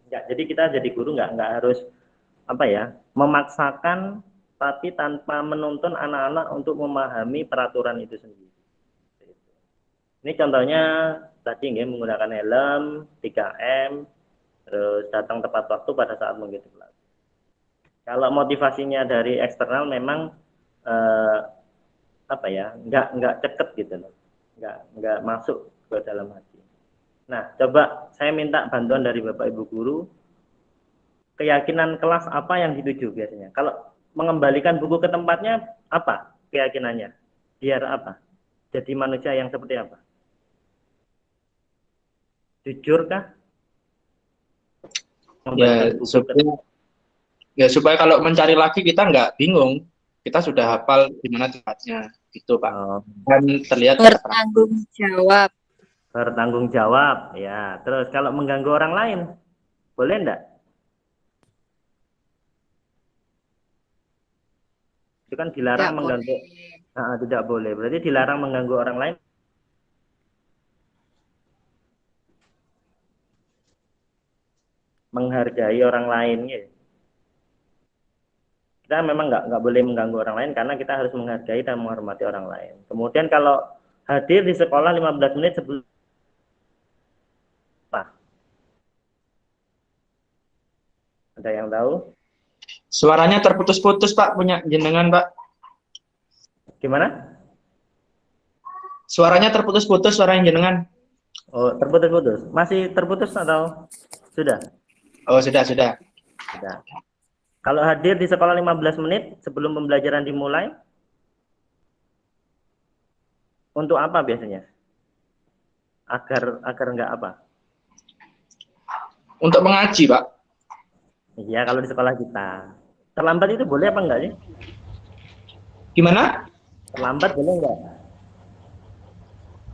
Ya, jadi kita jadi guru nggak harus apa ya memaksakan, tapi tanpa menuntun anak-anak untuk memahami peraturan itu sendiri. Ini contohnya tadi nggih, menggunakan helm, 3M, terus datang tepat waktu pada saat mengikuti kelas. Kalau motivasinya dari eksternal memang apa ya nggak ceket gitu loh, nggak masuk ke dalam hati. Nah, coba saya minta bantuan dari Bapak Ibu Guru, keyakinan kelas apa yang dituju biasanya? Kalau mengembalikan buku ke tempatnya, apa keyakinannya? Biar apa? Jadi manusia yang seperti apa? Jujur kah? Supaya kalau mencari lagi kita nggak bingung, kita sudah hafal di mana tempatnya, gitu Pak. Dan terlihat bertanggung jawab. Bertanggung jawab, ya. Terus kalau mengganggu orang lain, boleh enggak? Itu kan dilarang Tidak mengganggu. boleh. Nah, tidak boleh. Berarti dilarang mengganggu orang lain. Menghargai orang lain, ya. Kita memang nggak boleh mengganggu orang lain karena kita harus menghargai dan menghormati orang lain. Kemudian kalau hadir di sekolah 15 menit sebelum apa? Ada yang tahu? Suaranya terputus-putus Pak, punya jenengan Pak. Gimana? Suaranya terputus-putus, suara yang jenengan. Oh, terputus-putus. Masih terputus atau sudah? Oh, sudah. Sudah. Kalau hadir di sekolah 15 menit sebelum pembelajaran dimulai, untuk apa biasanya? Agar nggak apa? Untuk mengaji, Pak. Iya, kalau di sekolah kita. Terlambat itu boleh apa enggak sih? Gimana? Terlambat boleh enggak?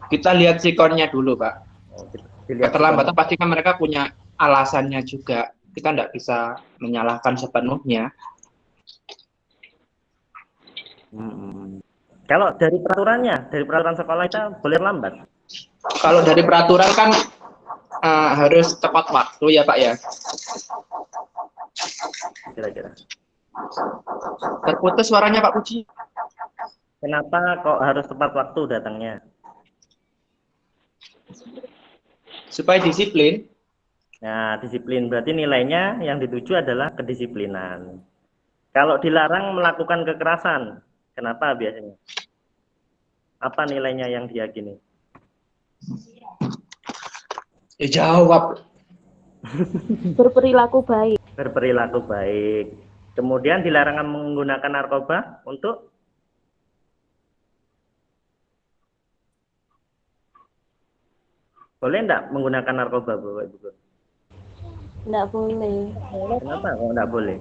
Kita lihat sikonnya dulu, Pak. Oh, dilihat keterlambatan pasti kan mereka punya alasannya juga. Kita nggak bisa menyalahkan sepenuhnya. Kalau dari peraturannya, dari peraturan sekolah kita boleh lambat. Kalau dari peraturan kan harus tepat waktu ya Pak ya. Kira-kira. Terputus suaranya Pak Puji. Kenapa kok harus tepat waktu datangnya? Supaya disiplin. Nah, disiplin berarti nilainya yang dituju adalah kedisiplinan. Kalau dilarang melakukan kekerasan, kenapa biasanya? Apa nilainya yang diyakini? Ya jawab. Berperilaku baik. Berperilaku baik. Kemudian dilarang menggunakan narkoba untuk boleh enggak menggunakan narkoba, Bapak Ibu? Enggak boleh. Kenapa kok enggak boleh?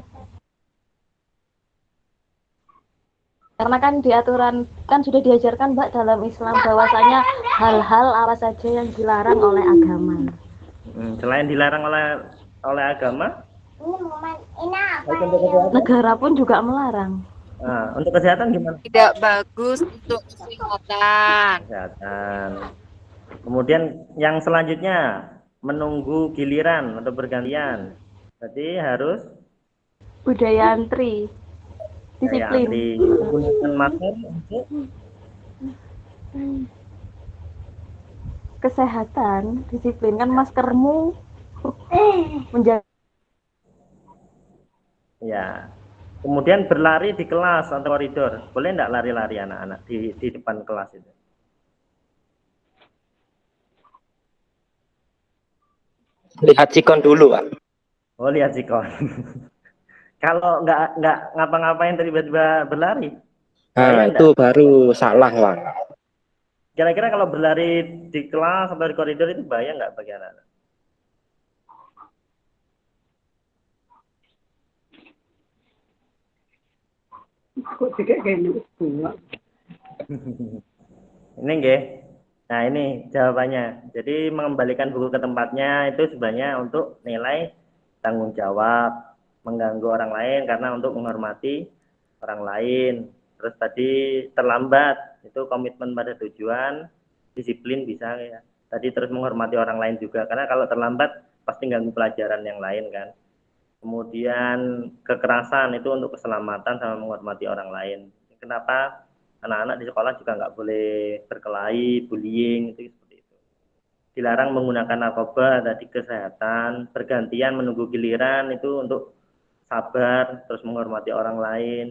Karena kan di aturan kan sudah diajarkan Mbak dalam Islam bahwasanya hal-hal apa saja yang dilarang oleh agama. Selain dilarang oleh agama, Negara pun juga melarang. nah, untuk kesehatan gimana? Tidak bagus untuk kesehatan. Kesehatan. Kemudian yang selanjutnya menunggu giliran atau bergantian. Jadi harus Budaya antri. Disiplin. Menggunakan masker untuk Kesehatan, disiplin kan maskermu menjaga. ya. Kemudian berlari di kelas atau koridor. Boleh enggak lari-lari anak-anak di depan kelas itu? Lihat sikon dulu, Pak. Oh, lihat sikon. Kalau nggak ngapa-ngapain tiba-tiba berlari. Nah, itu baru salah, Pak. Kira-kira kalau berlari di kelas atau di koridor itu bahaya nggak bagi anak-anak? Ini nggih. Nah, ini jawabannya. Jadi mengembalikan buku ke tempatnya itu sebenarnya untuk nilai tanggung jawab, mengganggu orang lain karena untuk menghormati orang lain. Terus tadi terlambat, itu komitmen pada tujuan, disiplin bisa ya. Tadi terus menghormati orang lain juga, karena kalau terlambat pasti ganggu pelajaran yang lain kan. Kemudian kekerasan itu untuk keselamatan sama menghormati orang lain. Kenapa anak-anak di sekolah juga nggak boleh berkelahi, bullying, itu seperti itu. Dilarang menggunakan narkoba, tadi kesehatan, bergantian menunggu giliran itu untuk sabar, terus menghormati orang lain.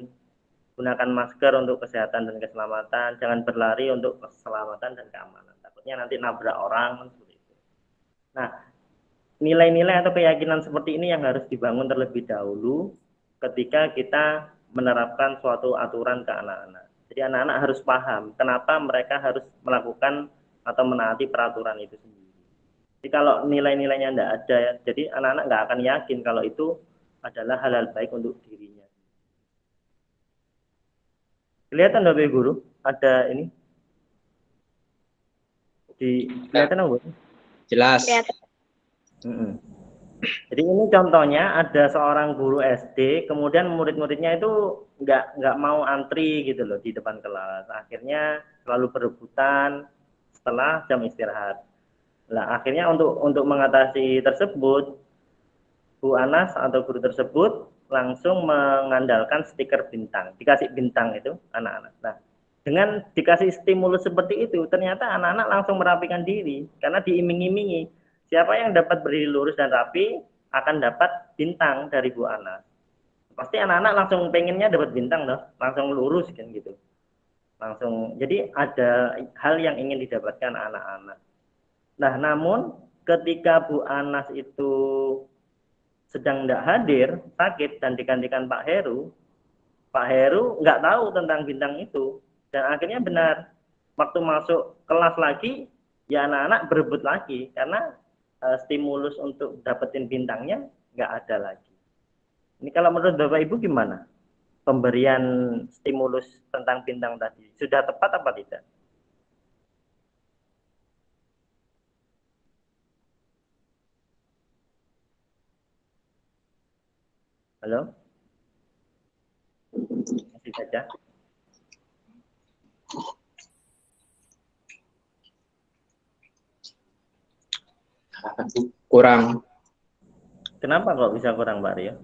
Gunakan masker untuk kesehatan dan keselamatan, jangan berlari untuk keselamatan dan keamanan. Takutnya nanti nabrak orang, seperti itu. Nah, nilai-nilai atau keyakinan seperti ini yang harus dibangun terlebih dahulu ketika kita menerapkan suatu aturan ke anak-anak. Jadi anak-anak harus paham kenapa mereka harus melakukan atau menaati peraturan itu sendiri. Jadi kalau nilai-nilainya tidak ada, jadi anak-anak nggak akan yakin kalau itu adalah hal-hal baik untuk dirinya. Kelihatan Bapak Ibu Guru? Ada ini? Kelihatan nggak? Jelas. Jadi ini contohnya ada seorang guru SD, kemudian murid-muridnya itu nggak mau antri gitu loh di depan kelas. Akhirnya selalu berebutan setelah jam istirahat. Nah, akhirnya untuk mengatasi tersebut, Bu Anas atau guru tersebut langsung mengandalkan stiker bintang, dikasih bintang itu anak-anak. Nah, dengan dikasih stimulus seperti itu, ternyata anak-anak langsung merapikan diri karena diiming-imingi. Siapa yang dapat berdiri lurus dan rapi akan dapat bintang dari Bu Anas. Pasti anak-anak langsung pengennya dapat bintang loh, langsung lurus kan gitu. Langsung. Jadi ada hal yang ingin didapatkan anak-anak. Nah, namun ketika Bu Anas itu sedang tidak hadir, sakit dan digantikan Pak Heru nggak tahu tentang bintang itu. Dan akhirnya benar, waktu masuk kelas lagi, ya anak-anak berebut lagi karena stimulus untuk dapetin bintangnya nggak ada lagi. Ini kalau menurut Bapak Ibu gimana? Pemberian stimulus tentang bintang tadi sudah tepat apa tidak? Halo? Masih saja? Kurang. Kenapa kok bisa kurang, Pak Rio?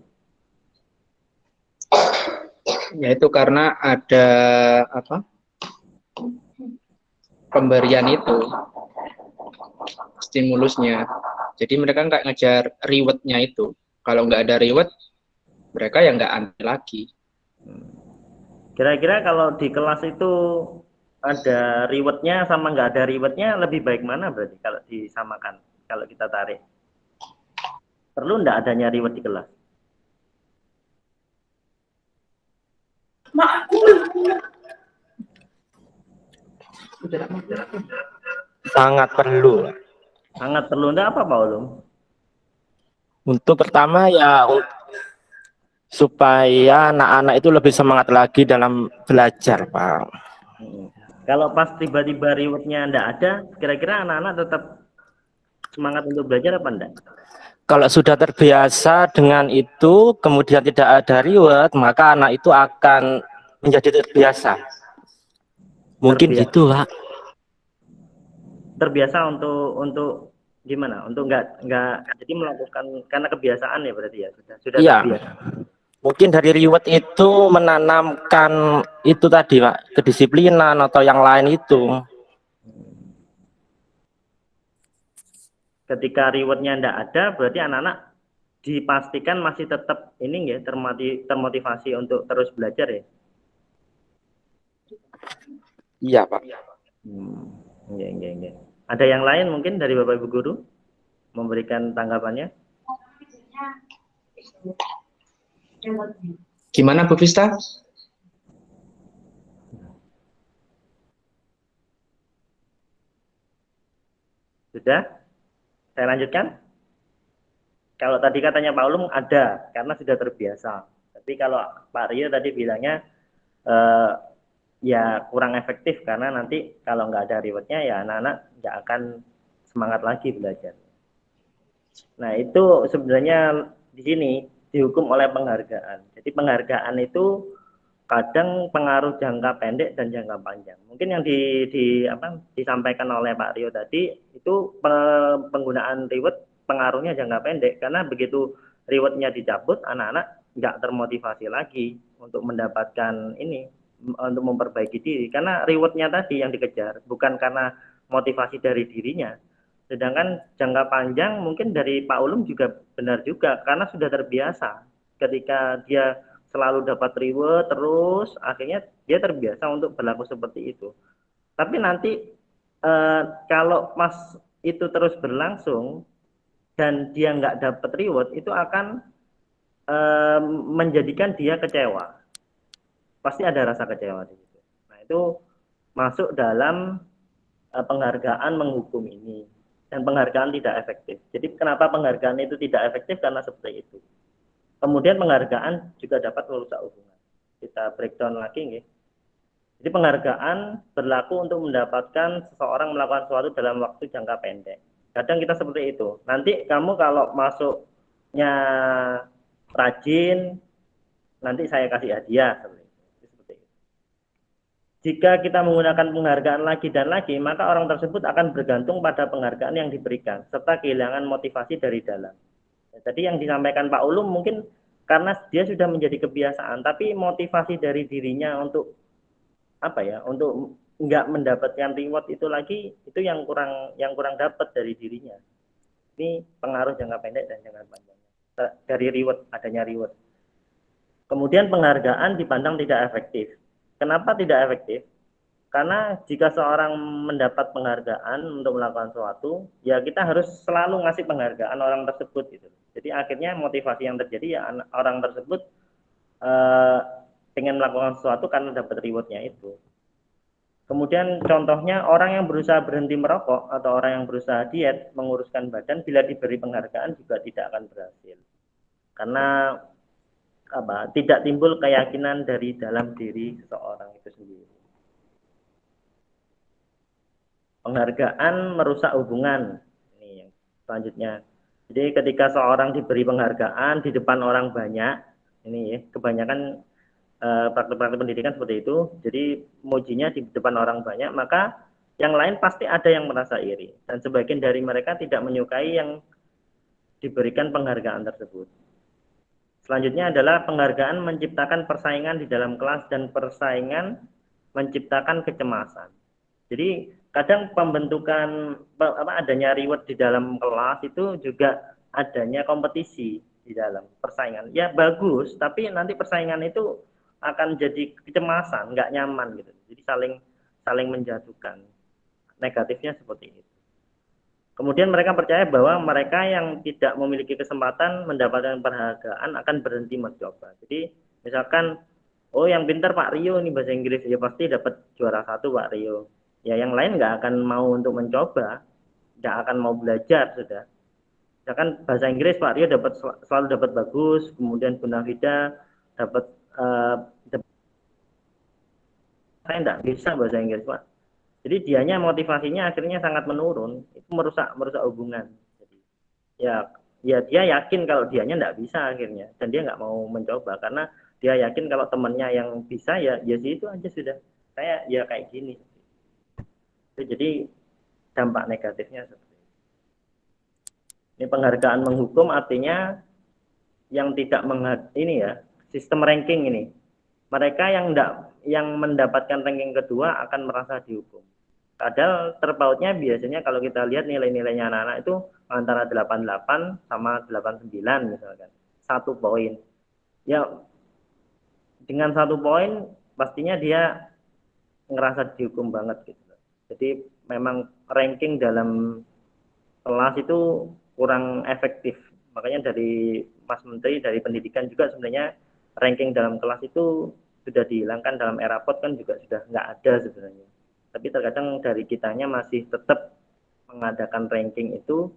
Ya itu karena ada pemberian itu, stimulusnya. Jadi mereka nggak ngejar rewardnya itu. Kalau nggak ada reward, mereka ya nggak aneh lagi. Kira-kira kalau di kelas itu ada rewardnya sama nggak ada rewardnya, lebih baik mana berarti kalau disamakan, kalau kita tarik? Perlu nggak adanya reward di kelas? Sangat perlu. Sangat perlu. Nggak apa Pak Ulum? Untuk pertama ya supaya anak-anak itu lebih semangat lagi dalam belajar, Pak. Kalau pas tiba-tiba rewardnya nggak ada, kira-kira anak-anak tetap semangat untuk belajar apa enggak? Kalau sudah terbiasa dengan itu, kemudian tidak ada reward, maka anak itu akan menjadi terbiasa. Mungkin Terbiasa. gitu, Pak. Terbiasa untuk gimana? Untuk nggak jadi melakukan karena kebiasaan ya berarti ya sudah Iya. terbiasa. Mungkin dari reward itu menanamkan itu tadi, Pak, kedisiplinan atau yang lain itu. Ketika rewardnya nggak ada, berarti anak-anak dipastikan masih tetap ini ya termotivasi untuk terus belajar ya. Iya, Pak. Iya. Ada yang lain mungkin dari Bapak Ibu Guru memberikan tanggapannya? Gimana Bu Vista? Sudah? Saya lanjutkan? Kalau tadi katanya Pak Ulum ada, karena sudah terbiasa. Tapi kalau Pak Rio tadi bilangnya eh, ya kurang efektif, karena nanti kalau nggak ada rewardnya ya anak-anak nggak akan semangat lagi belajar. Nah itu sebenarnya di sini dihukum oleh penghargaan. Jadi penghargaan itu kadang pengaruh jangka pendek dan jangka panjang. Mungkin yang disampaikan oleh Pak Rio tadi itu penggunaan reward pengaruhnya jangka pendek, karena begitu rewardnya dicabut, anak-anak nggak termotivasi lagi untuk mendapatkan ini, untuk memperbaiki diri, karena rewardnya tadi yang dikejar, bukan karena motivasi dari dirinya. Sedangkan jangka panjang mungkin dari Pak Ulum juga benar juga, karena sudah terbiasa ketika dia selalu dapat reward terus, akhirnya dia terbiasa untuk berlaku seperti itu. Tapi nanti kalau mas itu terus berlangsung dan dia nggak dapat reward, itu akan menjadikan dia kecewa. Pasti ada rasa kecewa di situ. Nah itu masuk dalam penghargaan menghukum ini, dan penghargaan tidak efektif. Jadi kenapa penghargaan itu tidak efektif? Karena seperti itu. Kemudian penghargaan juga dapat merusak hubungan. Kita breakdown lagi nih. Jadi penghargaan berlaku untuk mendapatkan seseorang melakukan sesuatu dalam waktu jangka pendek. Kadang kita seperti itu. Nanti kamu kalau masuknya rajin, nanti saya kasih hadiah. Seperti itu. Jika kita menggunakan penghargaan lagi dan lagi, maka orang tersebut akan bergantung pada penghargaan yang diberikan, serta kehilangan motivasi dari dalam. Tadi yang disampaikan Pak Ulum mungkin karena dia sudah menjadi kebiasaan, tapi motivasi dari dirinya untuk untuk nggak mendapatkan reward itu lagi, itu yang kurang dapat dari dirinya. Ini pengaruh jangka pendek dan jangka panjang dari reward, adanya reward. Kemudian penghargaan dipandang tidak efektif. Kenapa tidak efektif? Karena jika seorang mendapat penghargaan untuk melakukan sesuatu, ya kita harus selalu ngasih penghargaan orang tersebut gitu. Jadi akhirnya motivasi yang terjadi ya orang tersebut pengen melakukan sesuatu karena dapat rewardnya itu. Kemudian contohnya orang yang berusaha berhenti merokok atau orang yang berusaha diet, menguruskan badan, bila diberi penghargaan juga tidak akan berhasil. Karena tidak timbul keyakinan dari dalam diri seseorang itu sendiri. Penghargaan merusak hubungan. Ini yang selanjutnya. Jadi ketika seorang diberi penghargaan di depan orang banyak, ini ya, kebanyakan praktik-praktik pendidikan seperti itu. Jadi mujinya di depan orang banyak, maka yang lain pasti ada yang merasa iri. Dan sebagian dari mereka tidak menyukai yang diberikan penghargaan tersebut. Selanjutnya adalah penghargaan menciptakan persaingan di dalam kelas, dan persaingan menciptakan kecemasan. Jadi kadang pembentukan adanya reward di dalam kelas itu juga adanya kompetisi di dalam persaingan. Ya bagus, tapi nanti persaingan itu akan jadi kecemasan, nggak nyaman gitu. Jadi saling menjatuhkan. Negatifnya seperti itu. Kemudian mereka percaya bahwa mereka yang tidak memiliki kesempatan mendapatkan penghargaan akan berhenti mencoba. Jadi misalkan, oh yang pintar Pak Rio ini bahasa Inggris, ya pasti dapat juara 1 Pak Rio. Ya yang lain nggak akan mau untuk mencoba, nggak akan mau belajar sudah. Misalkan bahasa Inggris Pak Rio selalu dapat bagus, kemudian Bu Nafida dapat saya nggak bisa bahasa Inggris Pak. Jadi dianya motivasinya akhirnya sangat menurun, itu merusak hubungan. Jadi, ya dia yakin kalau dianya nggak bisa akhirnya, dan dia nggak mau mencoba karena dia yakin kalau temannya yang bisa ya itu aja sudah. Saya ya kayak gini. Jadi dampak negatifnya seperti itu. Ini penghargaan menghukum artinya yang tidak sistem ranking ini. Mereka yang mendapatkan ranking kedua akan merasa dihukum. Padahal terpautnya biasanya kalau kita lihat nilai-nilainya anak-anak itu antara 88 sama 89 misalkan. 1 poin. Ya dengan 1 poin pastinya dia ngerasa dihukum banget gitu. Jadi memang ranking dalam kelas itu kurang efektif. Makanya dari Mas Menteri dari Pendidikan juga sebenarnya ranking dalam kelas itu sudah dihilangkan. Dalam era POT kan juga sudah nggak ada sebenarnya. Tapi terkadang dari kitanya masih tetap mengadakan ranking itu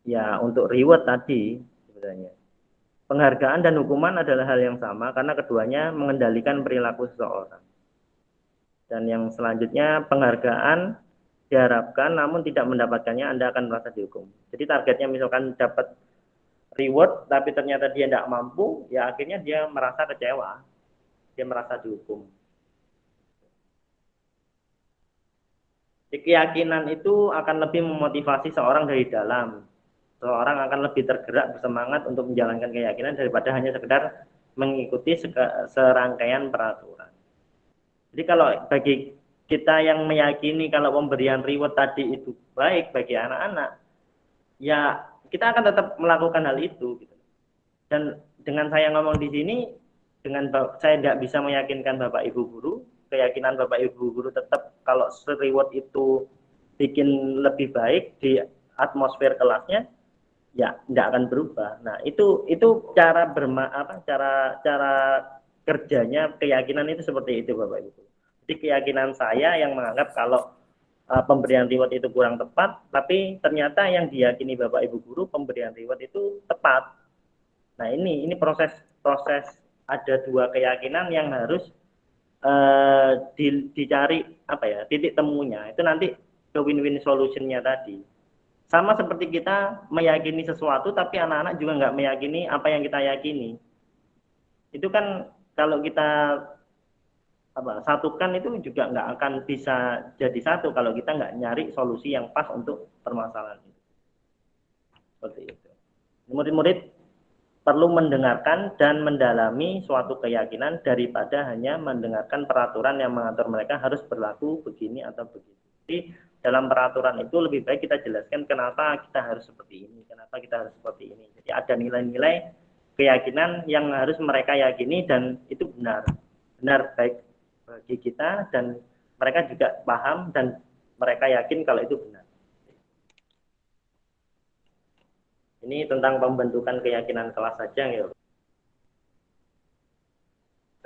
ya untuk reward tadi sebenarnya. Penghargaan dan hukuman adalah hal yang sama karena keduanya mengendalikan perilaku seseorang. Dan yang selanjutnya penghargaan diharapkan namun tidak mendapatkannya Anda akan merasa dihukum. Jadi targetnya misalkan dapat reward tapi ternyata dia tidak mampu, ya akhirnya dia merasa kecewa. Dia merasa dihukum. Keyakinan itu akan lebih memotivasi seorang dari dalam. Seorang akan lebih tergerak bersemangat untuk menjalankan keyakinan daripada hanya sekedar mengikuti serangkaian peraturan. Jadi kalau bagi kita yang meyakini kalau pemberian reward tadi itu baik bagi anak-anak, ya kita akan tetap melakukan hal itu. Dan dengan saya ngomong di sini, dengan saya tidak bisa meyakinkan Bapak Ibu guru, keyakinan Bapak Ibu guru tetap kalau reward itu bikin lebih baik di atmosfer kelasnya, ya tidak akan berubah. Nah itu cara cara kerjanya keyakinan itu seperti itu Bapak Ibu. Jadi keyakinan saya yang menganggap kalau pemberian reward itu kurang tepat, tapi ternyata yang diyakini Bapak Ibu guru pemberian reward itu tepat. Nah ini proses ada dua keyakinan yang harus dicari titik temunya. Itu nanti ke win-win solutionnya tadi. Sama seperti kita meyakini sesuatu tapi anak-anak juga nggak meyakini apa yang kita yakini. Itu kan kalau kita satukan itu juga nggak akan bisa jadi satu kalau kita nggak nyari solusi yang pas untuk permasalahan itu. Seperti itu. Murid-murid perlu mendengarkan dan mendalami suatu keyakinan daripada hanya mendengarkan peraturan yang mengatur mereka harus berlaku begini atau begitu. Jadi dalam peraturan itu lebih baik kita jelaskan kenapa kita harus seperti ini, kenapa kita harus seperti ini. Jadi ada nilai-nilai keyakinan yang harus mereka yakini dan itu benar baik bagi kita dan mereka juga paham dan mereka yakin kalau itu benar. Ini tentang pembentukan keyakinan kelas saja ya.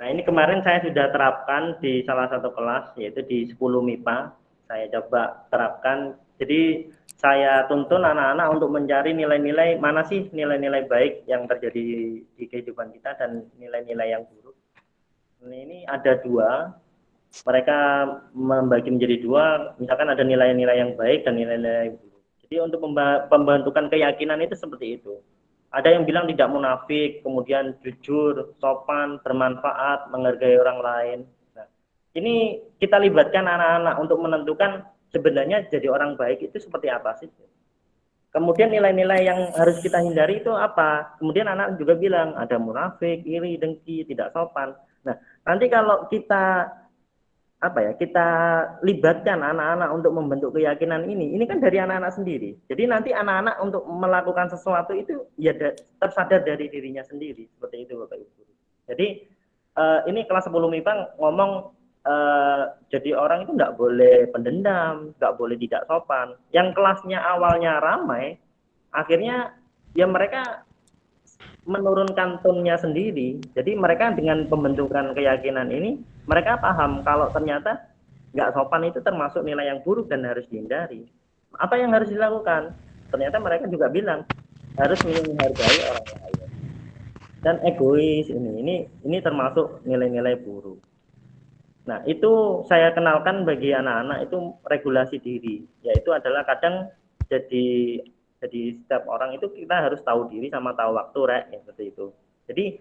Nah ini kemarin saya sudah terapkan di salah satu kelas yaitu di 10 MIPA. Saya coba terapkan. Jadi saya tuntun anak-anak untuk mencari nilai-nilai mana sih nilai-nilai baik yang terjadi di kehidupan kita dan nilai-nilai yang buruk. Ini ada dua. Mereka membagi menjadi dua. Misalkan ada nilai-nilai yang baik dan nilai-nilai yang buruk. Jadi untuk pembentukan keyakinan itu seperti itu. Ada yang bilang tidak munafik, kemudian jujur, sopan, bermanfaat, menghargai orang lain. Nah, ini kita libatkan anak-anak untuk menentukan sebenarnya jadi orang baik itu seperti apa sih. Kemudian nilai-nilai yang harus kita hindari itu apa? Kemudian anak juga bilang ada munafik, iri, dengki, tidak sopan. Nah, nanti kalau kita kita libatkan anak-anak untuk membentuk keyakinan ini kan dari anak-anak sendiri. Jadi nanti anak-anak untuk melakukan sesuatu itu ya tersadar dari dirinya sendiri. Seperti itu Bapak Ibu. Jadi ini kelas 10 MIPA ngomong jadi orang itu nggak boleh pendendam, nggak boleh tidak sopan. Yang kelasnya awalnya ramai, akhirnya ya mereka menurunkan tone-nya sendiri. Jadi mereka dengan pembentukan keyakinan ini, mereka paham kalau ternyata nggak sopan itu termasuk nilai yang buruk dan harus dihindari. Apa yang harus dilakukan? Ternyata mereka juga bilang harus menghargai orang lain. Dan egois ini termasuk nilai-nilai buruk. Nah, itu saya kenalkan bagi anak-anak itu regulasi diri, yaitu adalah kadang jadi setiap orang itu kita harus tahu diri sama tahu waktu seperti itu. Jadi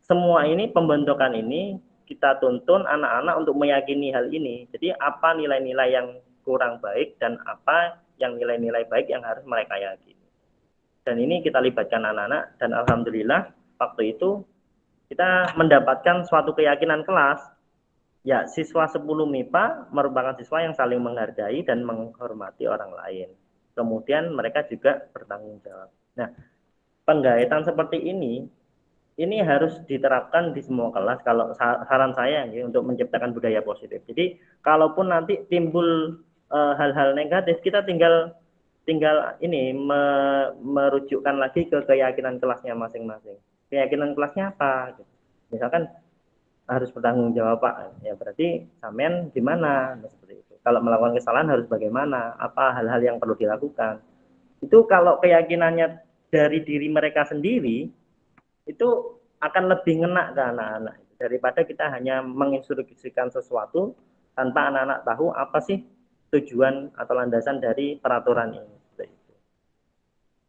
semua ini pembentukan ini kita tuntun anak-anak untuk meyakini hal ini. Jadi apa nilai-nilai yang kurang baik dan apa yang nilai-nilai baik yang harus mereka yakini. Dan ini kita libatkan anak-anak dan alhamdulillah waktu itu kita mendapatkan suatu keyakinan kelas. Ya, siswa 10 MIPA merupakan siswa yang saling menghargai dan menghormati orang lain. Kemudian mereka juga bertanggung jawab. Nah, penggaitan seperti ini harus diterapkan di semua kelas. Kalau saran saya untuk menciptakan budaya positif. Jadi, kalaupun nanti timbul hal-hal negatif, kita tinggal merujukkan lagi ke keyakinan kelasnya masing-masing. Keyakinan kelasnya apa? Misalkan harus bertanggung jawab Pak, ya berarti sampean gimana? Nah, seperti itu. kalau melakukan kesalahan harus bagaimana, apa hal-hal yang perlu dilakukan. Itu kalau keyakinannya dari diri mereka sendiri, itu akan lebih ngena ke anak-anak daripada kita hanya menginstruksikan sesuatu tanpa anak-anak tahu apa sih tujuan atau landasan dari peraturan ini.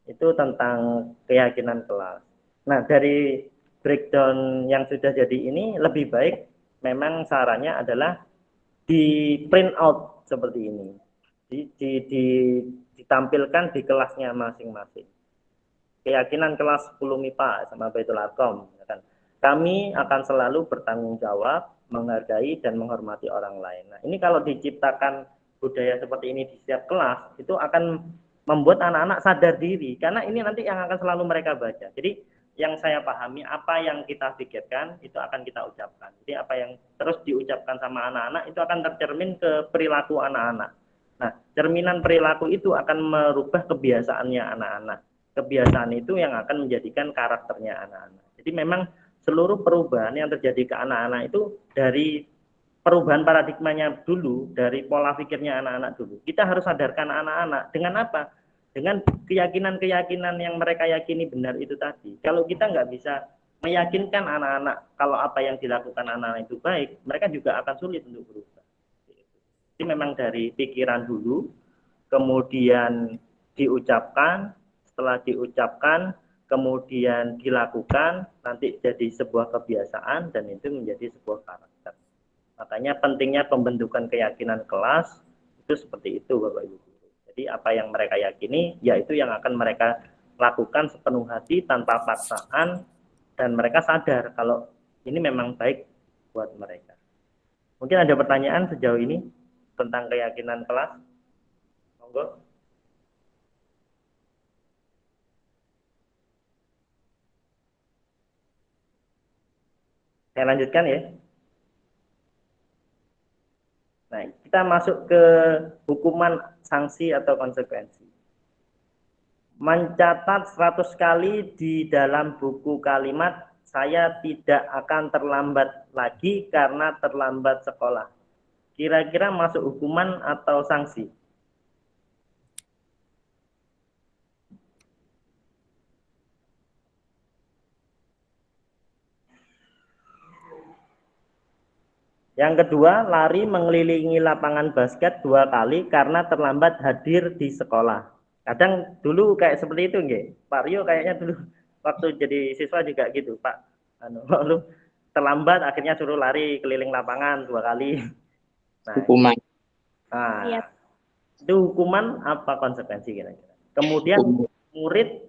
Itu tentang keyakinan kelas. Nah, dari breakdown yang sudah jadi ini lebih baik memang sarannya adalah di print out seperti ini, ditampilkan di kelasnya masing-masing. Keyakinan kelas 10 MIPA sama Baitul Arqam, kan? Kami akan selalu bertanggung jawab, menghargai dan menghormati orang lain. Nah, ini kalau diciptakan budaya seperti ini di setiap kelas, itu akan membuat anak-anak sadar diri, karena ini nanti yang akan selalu mereka baca. Jadi yang saya pahami, apa yang kita pikirkan itu akan kita ucapkan. Jadi apa yang terus diucapkan sama anak-anak itu akan tercermin ke perilaku anak-anak. Nah, cerminan perilaku itu akan merubah kebiasaannya anak-anak. Kebiasaan itu yang akan menjadikan karakternya anak-anak. Jadi memang seluruh perubahan yang terjadi ke anak-anak itu dari perubahan paradigmanya dulu, dari pola pikirnya anak-anak dulu. Kita harus sadarkan anak-anak dengan apa? Dengan keyakinan-keyakinan yang mereka yakini benar itu tadi. Kalau kita nggak bisa meyakinkan anak-anak kalau apa yang dilakukan anak-anak itu baik, mereka juga akan sulit untuk berubah. Jadi memang dari pikiran dulu, kemudian diucapkan, setelah diucapkan, kemudian dilakukan, nanti jadi sebuah kebiasaan dan itu menjadi sebuah karakter. Makanya pentingnya pembentukan keyakinan kelas itu seperti itu, Bapak Ibu. Jadi apa yang mereka yakini, yaitu yang akan mereka lakukan sepenuh hati tanpa paksaan, dan mereka sadar kalau ini memang baik buat mereka. Mungkin ada pertanyaan sejauh ini tentang keyakinan kelas? Monggo. Saya lanjutkan ya. Nah, kita masuk ke hukuman, sanksi atau konsekuensi. Mencatat 100 kali di dalam buku kalimat, saya tidak akan terlambat lagi karena terlambat sekolah. Kira-kira masuk hukuman atau sanksi? Yang kedua, lari mengelilingi lapangan basket 2 kali karena terlambat hadir di sekolah. Kadang dulu kayak seperti itu nggih. Pak Rio kayaknya dulu waktu jadi siswa juga gitu, Pak. Lalu terlambat akhirnya suruh lari keliling lapangan 2 kali. Nah, Hukuman. nah, Iya. itu hukuman apa konsekuensi kira-kira? Kemudian murid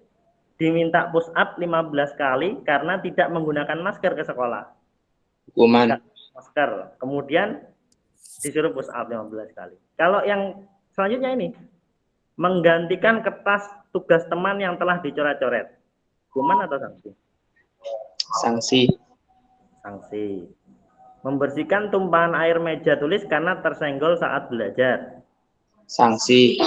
diminta push up 15 kali karena tidak menggunakan masker ke sekolah. Hukuman. Masker, kemudian disuruh push up 15 kali. Kalau yang selanjutnya ini, menggantikan kertas tugas teman yang telah dicoret-coret, hukuman atau sanksi? Sanksi. Sanksi. Membersihkan tumpahan air meja tulis karena tersenggol saat belajar. Sanksi.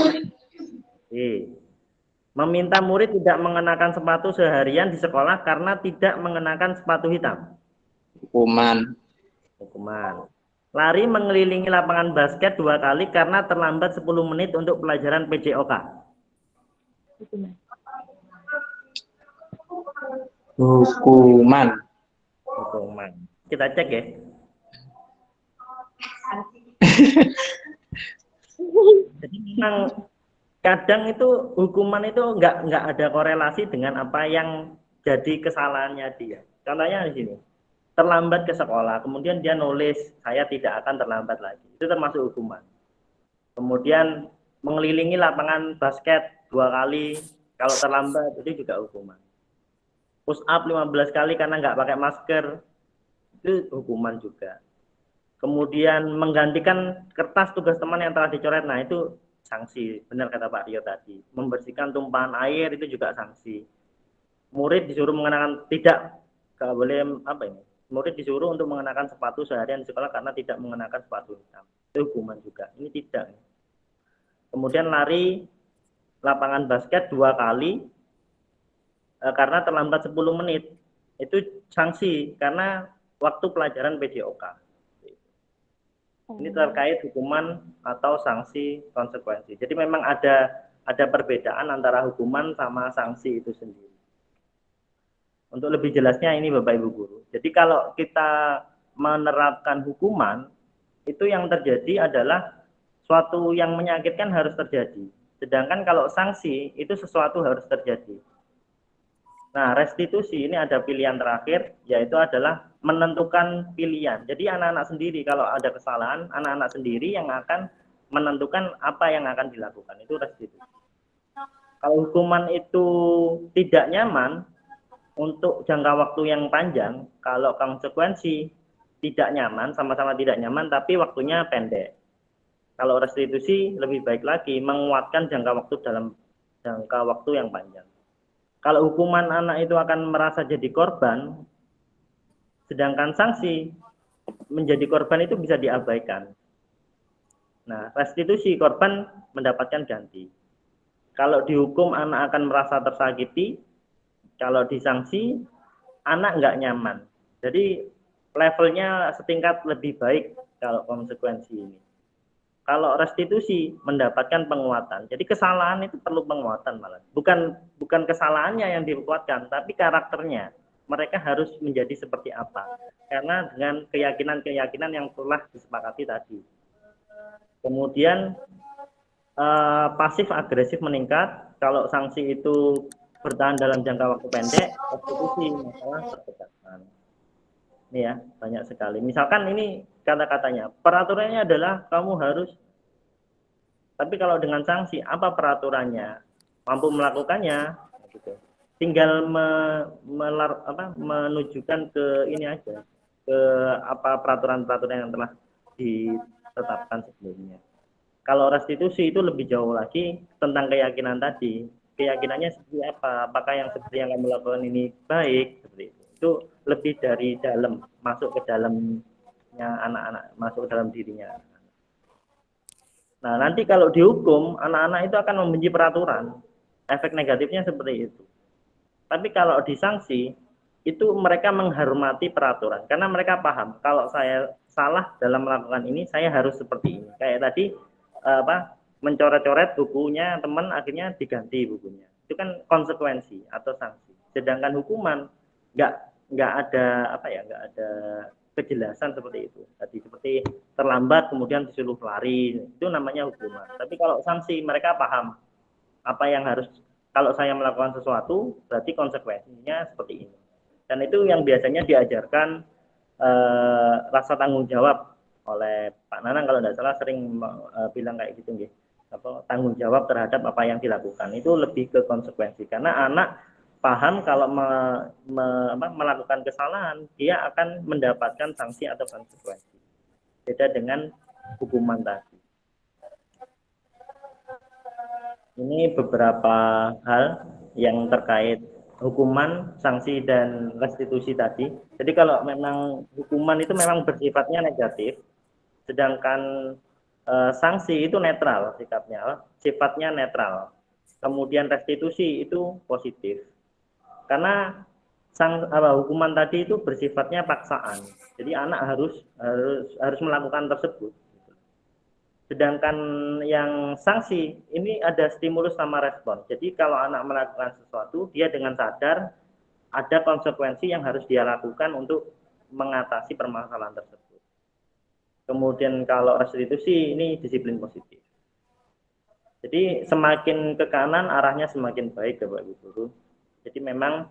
Meminta murid tidak mengenakan sepatu seharian di sekolah karena tidak mengenakan sepatu hitam. Hukuman. Hukuman. Lari mengelilingi lapangan basket 2 kali karena terlambat 10 menit untuk pelajaran PJOK. Hukuman. Hukuman. Kita cek ya. Jadi memang kadang itu hukuman itu nggak ada korelasi dengan apa yang jadi kesalahannya dia. Contohnya di sini. Terlambat ke sekolah, kemudian dia nulis, saya tidak akan terlambat lagi. Itu termasuk hukuman. Kemudian mengelilingi lapangan basket 2 kali, kalau terlambat, itu juga hukuman. Push up 15 kali karena nggak pakai masker, itu hukuman juga. Kemudian menggantikan kertas tugas teman yang telah dicoret, nah itu sanksi. Benar kata Pak Rio tadi. Membersihkan tumpahan air, itu juga sanksi. Murid disuruh mengenakan, nggak boleh, apa ini? Murid disuruh untuk mengenakan sepatu seharian di sekolah karena tidak mengenakan sepatu hitam. Itu hukuman juga. Ini tidak. Kemudian lari lapangan basket 2 kali karena terlambat 10 menit. Itu sanksi karena waktu pelajaran PJOK. Ini terkait hukuman atau sanksi konsekuensi. Jadi memang ada perbedaan antara hukuman sama sanksi itu sendiri. Untuk lebih jelasnya ini Bapak Ibu Guru. Jadi kalau kita menerapkan hukuman, itu yang terjadi adalah suatu yang menyakitkan harus terjadi. Sedangkan kalau sanksi itu sesuatu harus terjadi. Nah, restitusi ini ada pilihan terakhir, yaitu adalah menentukan pilihan. Jadi anak-anak sendiri kalau ada kesalahan, anak-anak sendiri yang akan menentukan apa yang akan dilakukan. Itu restitusi. Kalau hukuman itu tidak nyaman untuk jangka waktu yang panjang, kalau konsekuensi tidak nyaman, sama-sama tidak nyaman, tapi waktunya pendek. Kalau restitusi lebih baik lagi, menguatkan jangka waktu dalam jangka waktu yang panjang. Kalau hukuman anak itu akan merasa jadi korban, sedangkan sanksi menjadi korban itu bisa diabaikan. Nah, restitusi korban mendapatkan ganti. Kalau dihukum anak akan merasa tersakiti, kalau disanksi anak nggak nyaman. Jadi levelnya setingkat lebih baik kalau konsekuensi ini. Kalau restitusi mendapatkan penguatan. Jadi kesalahan itu perlu penguatan malah. Bukan kesalahannya yang dikuatkan, tapi karakternya. Mereka harus menjadi seperti apa. Karena dengan keyakinan-keyakinan yang telah disepakati tadi. Kemudian pasif agresif meningkat. Kalau sanksi itu bertahan dalam jangka waktu pendek, restitusi masalah pertekanan. Ini ya, banyak sekali. Misalkan ini kata-katanya, peraturannya adalah kamu harus, tapi kalau dengan sanksi, apa peraturannya? Mampu melakukannya, gitu. Tinggal menunjukkan ke ini aja, ke apa peraturan-peraturan yang telah ditetapkan sebelumnya. Kalau restitusi itu lebih jauh lagi tentang keyakinan tadi. Keyakinannya seperti apa? Apakah yang seperti yang kamu lakukan ini baik? Seperti itu. Itu lebih dari dalam, masuk ke dalamnya anak-anak, masuk ke dalam dirinya. Nah, nanti kalau dihukum, anak-anak itu akan membenci peraturan. Efek negatifnya seperti itu. Tapi kalau disanksi, itu mereka menghormati peraturan. Karena mereka paham, kalau saya salah dalam melakukan ini, saya harus seperti ini. Kayak tadi, mencoret-coret bukunya teman, akhirnya diganti bukunya. Itu kan konsekuensi atau sanksi. Sedangkan hukuman, nggak ada nggak ada kejelasan seperti itu. Tadi seperti terlambat kemudian disuruh lari, itu namanya hukuman. Tapi kalau sanksi mereka paham apa yang harus, kalau saya melakukan sesuatu berarti konsekuensinya seperti ini. Dan itu yang biasanya diajarkan rasa tanggung jawab oleh Pak Nanang kalau tidak salah sering bilang kayak gitu nggih. Tanggung jawab terhadap apa yang dilakukan itu lebih ke konsekuensi, karena anak paham kalau melakukan kesalahan dia akan mendapatkan sanksi atau konsekuensi. Beda dengan hukuman tadi. Ini beberapa hal yang terkait hukuman, sanksi, dan restitusi tadi. Jadi kalau memang hukuman itu memang bersifatnya negatif, sedangkan sanksi itu netral sifatnya netral. Kemudian restitusi itu positif. Karena hukuman tadi itu bersifatnya paksaan. Jadi anak harus melakukan tersebut. Sedangkan yang sanksi ini ada stimulus sama respon. Jadi kalau anak melakukan sesuatu, dia dengan sadar ada konsekuensi yang harus dia lakukan untuk mengatasi permasalahan tersebut. Kemudian kalau restitusi ini disiplin positif. Jadi semakin ke kanan arahnya semakin baik Bapak Ibu Guru. Jadi memang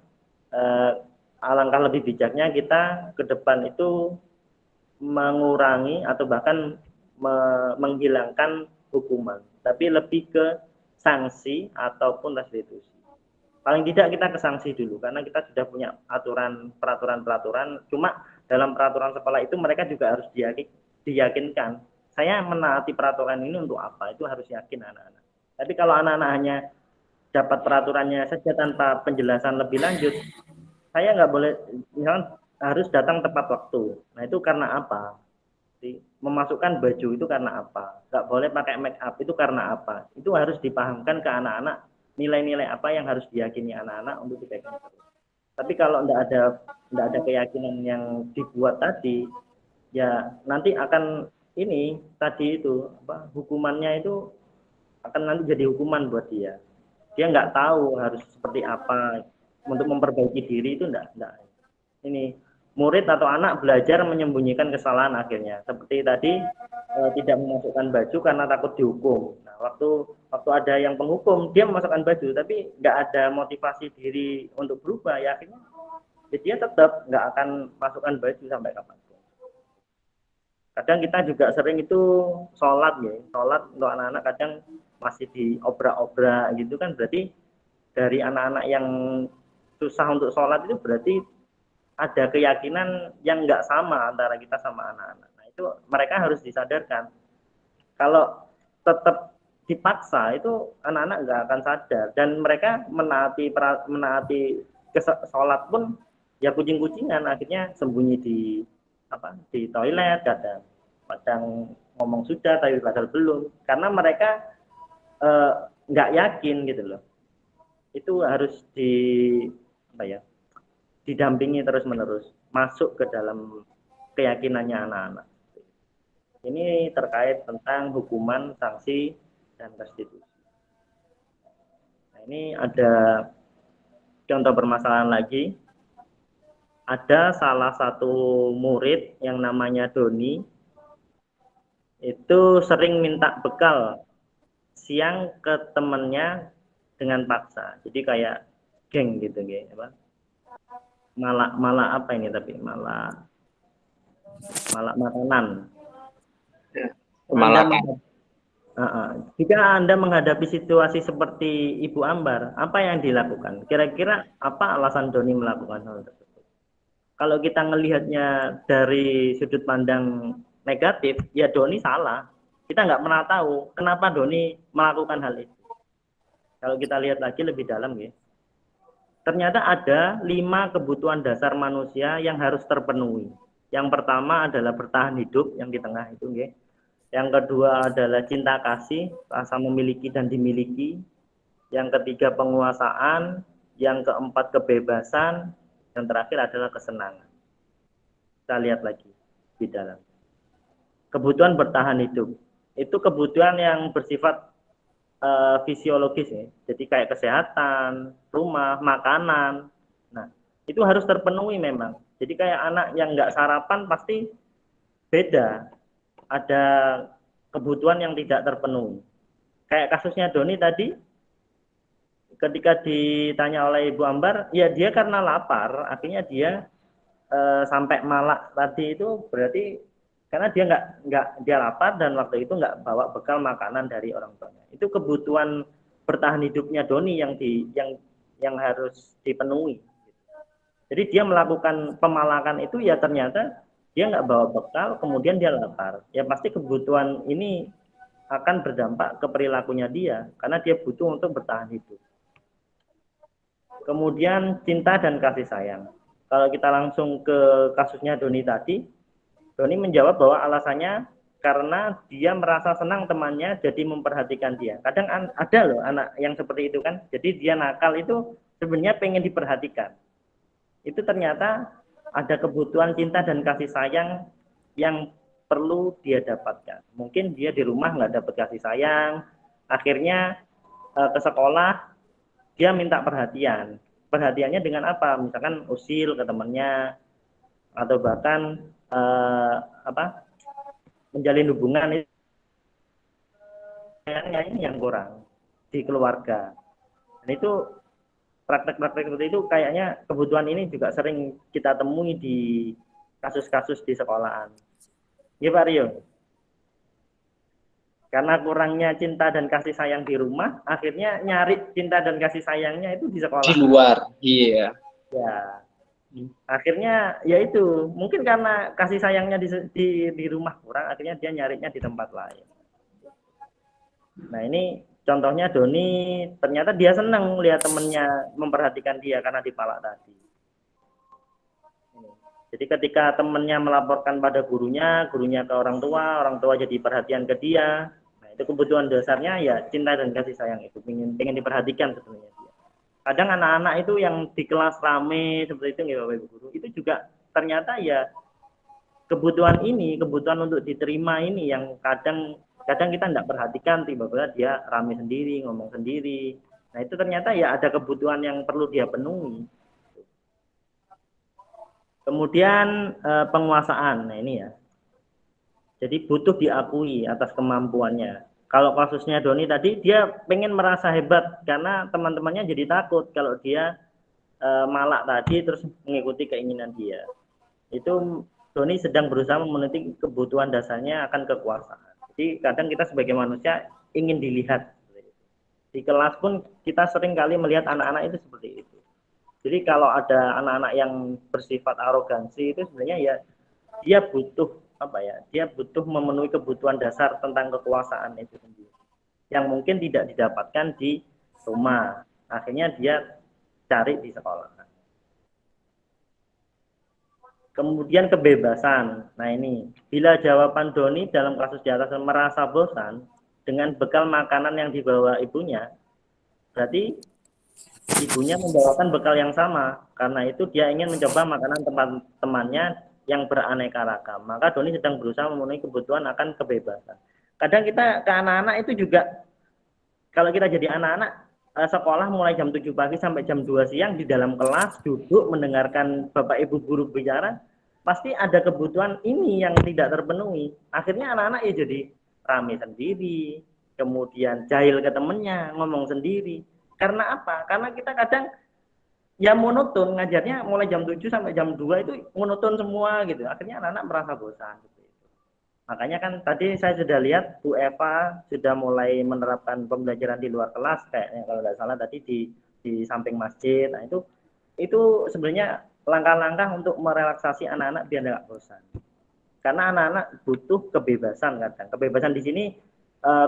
alangkah lebih bijaknya kita ke depan itu mengurangi atau bahkan menghilangkan hukuman, tapi lebih ke sanksi ataupun restitusi. Paling tidak kita ke sanksi dulu, karena kita sudah punya peraturan. Cuma dalam peraturan sekolah itu mereka juga harus diyakinkan. Saya menaati peraturan ini untuk apa? Itu harus yakin anak-anak. Tapi kalau anak-anak hanya dapat peraturannya saja tanpa penjelasan lebih lanjut, saya nggak boleh, misalnya harus datang tepat waktu. Nah itu karena apa? Memasukkan baju itu karena apa? Nggak boleh pakai make up itu karena apa? Itu harus dipahamkan ke anak-anak nilai-nilai apa yang harus diyakini anak-anak untuk dipegang terus. Tapi kalau nggak ada keyakinan yang dibuat tadi, ya nanti akan ini tadi itu apa hukumannya itu akan nanti jadi hukuman buat dia. Dia nggak tahu harus seperti apa untuk memperbaiki diri itu enggak. Ini murid atau anak belajar menyembunyikan kesalahan akhirnya. Seperti tadi tidak memasukkan baju karena takut dihukum. Nah, waktu ada yang penghukum, dia memasukkan baju tapi nggak ada motivasi diri untuk berubah, ya akhirnya dia tetap nggak akan masukkan baju sampai kapanpun. Kadang kita juga sering itu sholat untuk anak-anak kadang masih diobrak-obrak gitu kan, berarti dari anak-anak yang susah untuk sholat itu berarti ada keyakinan yang nggak sama antara kita sama anak-anak. Nah itu mereka harus disadarkan. Kalau tetap dipaksa itu anak-anak nggak akan sadar dan mereka menaati sholat pun ya kucing-kucingan, akhirnya sembunyi di toilet, kadang ngomong sudah tapi padahal belum, karena mereka nggak yakin gitu loh. Itu harus didampingi terus-menerus masuk ke dalam keyakinannya anak-anak. Ini terkait tentang hukuman, sanksi, dan restitusi. Nah, ini ada contoh permasalahan lagi. Ada salah satu murid yang namanya Doni, itu sering minta bekal siang ke temennya dengan paksa. Jadi kayak geng gitu, malah apa ini, tapi malah makanan. Jika Anda menghadapi situasi seperti Ibu Ambar, apa yang dilakukan? Kira-kira apa alasan Doni melakukan hal tersebut? Kalau kita melihatnya dari sudut pandang negatif, ya Doni salah. Kita nggak pernah tahu kenapa Doni melakukan hal itu. Kalau kita lihat lagi lebih dalam, ternyata ada 5 kebutuhan dasar manusia yang harus terpenuhi. Yang pertama adalah bertahan hidup, yang di tengah itu, Yang kedua adalah cinta kasih, rasa memiliki dan dimiliki. Yang ketiga penguasaan, yang keempat kebebasan, yang terakhir adalah kesenangan. Kita lihat lagi di dalam. Kebutuhan bertahan hidup. Itu kebutuhan yang bersifat fisiologis, Jadi kayak kesehatan, rumah, makanan. Nah, itu harus terpenuhi memang. Jadi kayak anak yang nggak sarapan pasti beda. Ada kebutuhan yang tidak terpenuhi. Kayak kasusnya Doni tadi, ketika ditanya oleh Ibu Ambar, ya dia karena lapar, akhirnya dia sampai malak tadi itu berarti karena dia dia lapar dan waktu itu nggak bawa bekal makanan dari orang tuanya. Itu kebutuhan bertahan hidupnya Doni yang harus dipenuhi. Jadi dia melakukan pemalakan itu ya ternyata dia nggak bawa bekal, kemudian dia lapar. Ya pasti kebutuhan ini akan berdampak ke perilakunya dia, karena dia butuh untuk bertahan hidup. Kemudian cinta dan kasih sayang. Kalau kita langsung ke kasusnya Doni tadi, Doni menjawab bahwa alasannya karena dia merasa senang temannya jadi memperhatikan dia. Kadang ada loh anak yang seperti itu kan, jadi dia nakal itu sebenarnya pengen diperhatikan. Itu ternyata ada kebutuhan cinta dan kasih sayang yang perlu dia dapatkan. Mungkin dia di rumah nggak dapat kasih sayang, akhirnya ke sekolah dia minta perhatian. Perhatiannya dengan apa? Misalkan usil ke temannya, atau bahkan menjalin hubungan ini yang kurang di keluarga. Dan itu praktek-praktek seperti itu kayaknya kebutuhan ini juga sering kita temui di kasus-kasus di sekolahan. Ya Pak Rio? Karena kurangnya cinta dan kasih sayang di rumah, akhirnya nyari cinta dan kasih sayangnya itu di sekolah. Di luar, iya. Ya, akhirnya ya itu mungkin karena kasih sayangnya di rumah kurang, akhirnya dia nyarinya di tempat lain. Nah ini contohnya Doni, ternyata dia senang lihat temennya memperhatikan dia karena dipalak tadi. Jadi ketika temennya melaporkan pada gurunya ke orang tua jadi perhatian ke dia. Nah itu kebutuhan dasarnya ya cinta dan kasih sayang itu, pengen diperhatikan sebenarnya dia. Kadang anak-anak itu yang di kelas rame seperti itu, Bapak Ibu guru, itu juga ternyata ya kebutuhan ini, kebutuhan untuk diterima ini yang kadang kita tidak perhatikan, tiba-tiba dia rame sendiri, ngomong sendiri. Nah itu ternyata ya ada kebutuhan yang perlu dia penuhi. Kemudian penguasaan, nah ini ya. Jadi butuh diakui atas kemampuannya. Kalau kasusnya Doni tadi, dia pengen merasa hebat karena teman-temannya jadi takut kalau dia malak tadi terus mengikuti keinginan dia. Itu Doni sedang berusaha memenuhi kebutuhan dasarnya akan kekuasaan. Jadi kadang kita sebagai manusia ingin dilihat. Di kelas pun kita sering kali melihat anak-anak itu seperti itu. Jadi kalau ada anak-anak yang bersifat arogansi itu sebenarnya ya dia butuh apa ya? Dia butuh memenuhi kebutuhan dasar tentang kekuasaan itu sendiri. Yang mungkin tidak didapatkan di rumah. Akhirnya dia cari di sekolah. Kemudian kebebasan. Nah ini, bila jawaban Doni dalam kasus di atas merasa bosan dengan bekal makanan yang dibawa ibunya, berarti ibunya membawakan bekal yang sama. Karena itu dia ingin mencoba makanan teman-temannya yang beraneka ragam. Maka Doni sedang berusaha memenuhi kebutuhan akan kebebasan. Kadang kita ke anak-anak itu juga, kalau kita jadi anak-anak, sekolah mulai jam 7 pagi sampai jam 2 siang di dalam kelas, duduk mendengarkan Bapak Ibu guru bicara, pasti ada kebutuhan ini yang tidak terpenuhi. Akhirnya anak-anak ya jadi rame sendiri, kemudian jahil ke temennya, ngomong sendiri. Karena apa? Karena kita kadang ya monoton, ngajarnya mulai jam 7 sampai jam 2 itu monoton semua gitu. Akhirnya anak-anak merasa bosan. Makanya kan tadi saya sudah lihat Bu Eva sudah mulai menerapkan pembelajaran di luar kelas kayaknya kalau tidak salah tadi di samping masjid. Nah itu sebenarnya langkah-langkah untuk merelaksasi anak-anak biar tidak bosan. Karena anak-anak butuh kebebasan kadang. Kebebasan di sini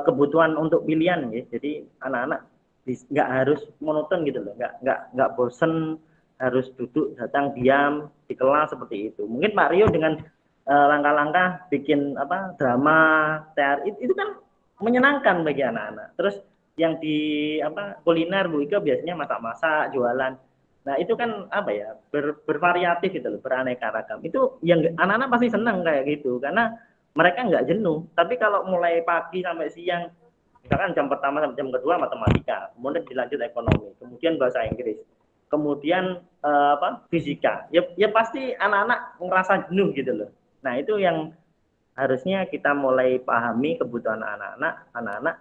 kebutuhan untuk pilihan ya. Jadi anak-anak nggak harus monoton gitu loh, nggak bosen harus duduk datang diam di kelas seperti itu. Mungkin Pak Rio dengan langkah-langkah bikin apa drama teater itu kan menyenangkan bagi anak-anak. Terus yang di apa kuliner Bu Ika biasanya masak-masak jualan. Nah itu kan apa ya bervariatif gitu loh, beraneka ragam. Itu yang anak-anak pasti senang kayak gitu karena mereka nggak jenuh. Tapi kalau mulai pagi sampai siang, misalkan jam pertama sampai jam kedua matematika, kemudian dilanjut ekonomi, kemudian bahasa Inggris, kemudian fisika, ya pasti anak-anak ngerasa jenuh gitu loh. Nah itu yang harusnya kita mulai pahami kebutuhan anak-anak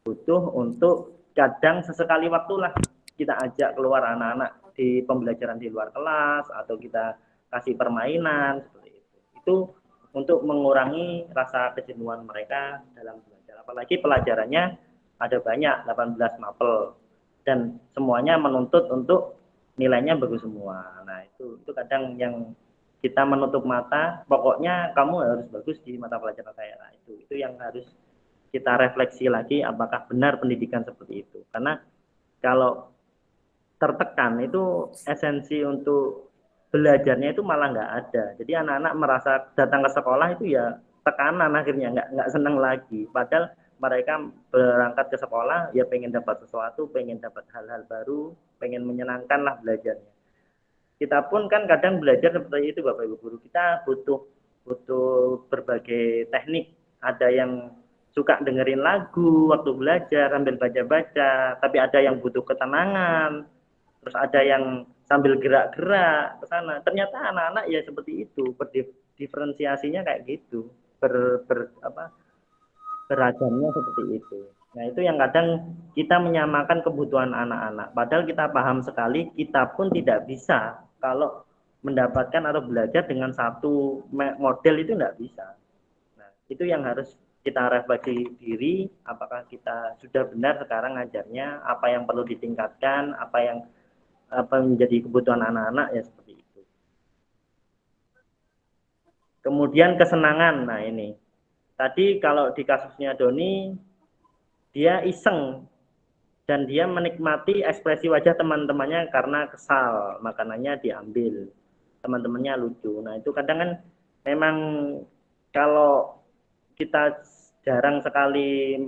butuh untuk kadang sesekali waktulah kita ajak keluar anak-anak di pembelajaran di luar kelas atau kita kasih permainan seperti itu. Itu untuk mengurangi rasa kejenuhan mereka dalam belajar. Apalagi pelajarannya ada banyak 18 mapel dan semuanya menuntut untuk nilainya bagus semua. Nah itu kadang yang kita menutup mata, pokoknya kamu harus bagus di mata pelajaran saya. Nah, itu yang harus kita refleksi lagi apakah benar pendidikan seperti itu. Karena kalau tertekan itu esensi untuk belajarnya itu malah nggak ada. Jadi anak-anak merasa datang ke sekolah itu ya tekanan akhirnya nggak senang lagi. Padahal mereka berangkat ke sekolah ya pengen dapat sesuatu, pengen dapat hal-hal baru, pengen menyenangkan lah belajarnya. Kita pun kan kadang belajar seperti itu Bapak Ibu guru. Kita butuh berbagai teknik. Ada yang suka dengerin lagu waktu belajar sambil baca-baca, tapi ada yang butuh ketenangan. Terus ada yang sambil gerak-gerak ke sana. Ternyata anak-anak ya seperti itu, berdiferensiasinya kayak gitu. Beragamnya seperti itu. Nah, itu yang kadang kita menyamakan kebutuhan anak-anak. Padahal kita paham sekali, kita pun tidak bisa kalau mendapatkan atau belajar dengan satu model itu tidak bisa. Nah, itu yang harus kita refleksi diri, apakah kita sudah benar sekarang ngajarnya, apa yang perlu ditingkatkan, apa menjadi kebutuhan anak-anak ya seperti itu. Kemudian kesenangan, nah ini. Tadi kalau di kasusnya Doni, dia iseng dan dia menikmati ekspresi wajah teman-temannya karena kesal, makanannya diambil, teman-temannya lucu. Nah itu kadang kan memang kalau kita jarang sekali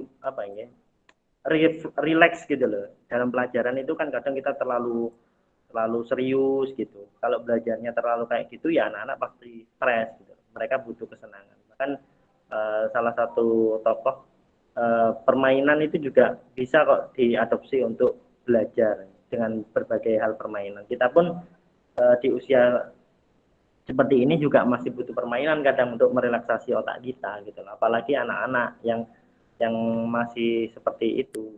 relax gitu loh dalam pelajaran itu kan kadang kita terlalu serius gitu. Kalau belajarnya terlalu kayak gitu ya anak-anak pasti stres gitu. mereka butuh kesenangan. Bahkan salah satu tokoh permainan itu juga bisa kok diadopsi untuk belajar dengan berbagai hal permainan. Kita pun di usia seperti ini juga masih butuh permainan kadang untuk merelaksasi otak kita gitu loh. Apalagi anak-anak yang masih seperti itu.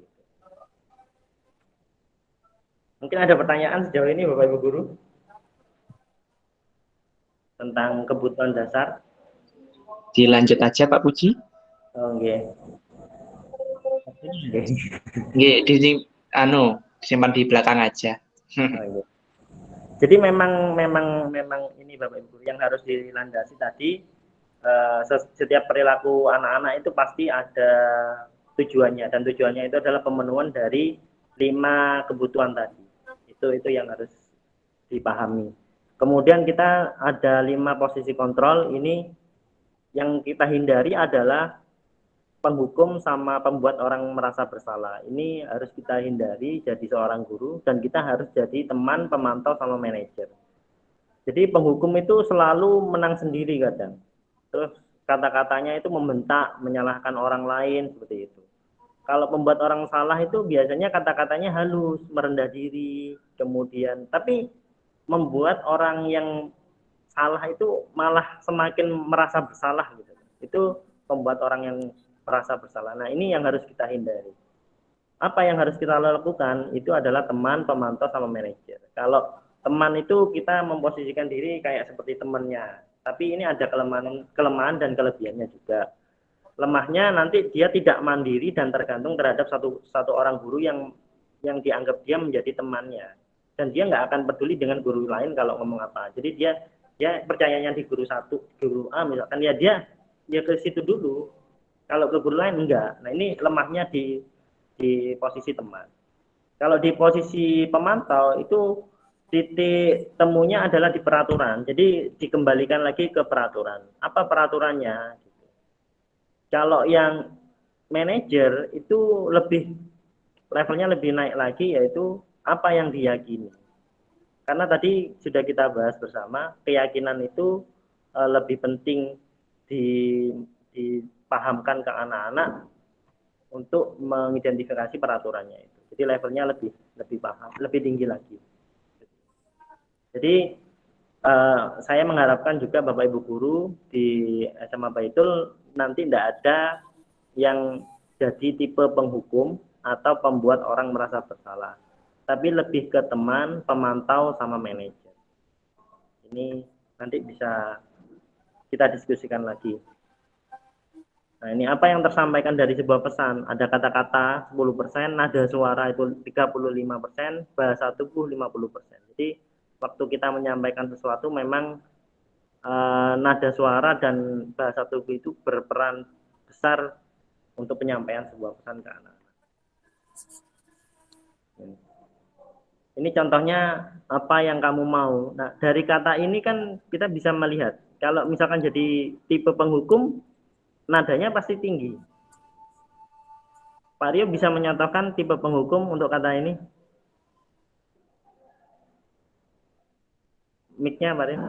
Mungkin ada pertanyaan sejauh ini Bapak Ibu Guru tentang kebutuhan dasar. Dilanjut aja Pak Puji. Oh, okay. Nggih, simpan di belakang aja. Oh, okay. Jadi memang ini Bapak Ibu yang harus dilandasi tadi, setiap perilaku anak-anak itu pasti ada tujuannya, dan tujuannya itu adalah pemenuhan dari 5 kebutuhan tadi. Itu yang harus dipahami. Kemudian kita ada 5 posisi kontrol. Ini yang kita hindari adalah penghukum sama pembuat orang merasa bersalah. Ini harus kita hindari jadi seorang guru, dan kita harus jadi teman, pemantau, sama manajer. Jadi penghukum itu selalu menang sendiri kadang. Terus kata-katanya itu membentak, menyalahkan orang lain, seperti itu. Kalau pembuat orang salah itu biasanya kata-katanya halus, merendah diri, kemudian tapi membuat orang yang salah itu malah semakin merasa bersalah gitu. Itu membuat orang yang merasa bersalah. Nah, ini yang harus kita hindari. Apa yang harus kita lakukan itu adalah teman, pemantau, sama manajer. Kalau teman itu kita memposisikan diri kayak seperti temannya. Tapi ini ada kelemahan dan kelebihannya juga. Lemahnya nanti dia tidak mandiri dan tergantung terhadap satu orang guru yang dianggap dia menjadi temannya, dan dia nggak akan peduli dengan guru lain kalau ngomong apa. Jadi dia percayanya di guru A misalkan, ya dia ke situ dulu, kalau ke guru lain enggak. Nah, ini lemahnya di posisi teman. Kalau di posisi pemantau itu titik temunya adalah di peraturan. Jadi dikembalikan lagi ke peraturan. Apa peraturannya? Kalau yang manajer itu levelnya lebih naik lagi, yaitu apa yang diyakini. Karena tadi sudah kita bahas bersama, keyakinan itu lebih penting dipahamkan ke anak-anak untuk mengidentifikasi peraturannya itu. Jadi levelnya lebih paham, lebih tinggi lagi. Jadi saya mengharapkan juga Bapak Ibu guru di SMA Baitul nanti tidak ada yang jadi tipe penghukum atau pembuat orang merasa bersalah, tapi lebih ke teman, pemantau, sama manajer. Ini nanti bisa kita diskusikan lagi. Nah, ini apa yang tersampaikan dari sebuah pesan. Ada kata-kata 10%, nada suara itu 35%, bahasa tubuh 50%. Jadi waktu kita menyampaikan sesuatu memang nada suara dan bahasa tubuh itu berperan besar untuk penyampaian sebuah pesan ke anak-anak. Ini contohnya apa yang kamu mau. Nah, dari kata ini kan kita bisa melihat kalau misalkan jadi tipe penghukum, nadanya pasti tinggi. Pak Rio bisa menyatakan tipe penghukum untuk kata ini? Mic-nya Pak Rio.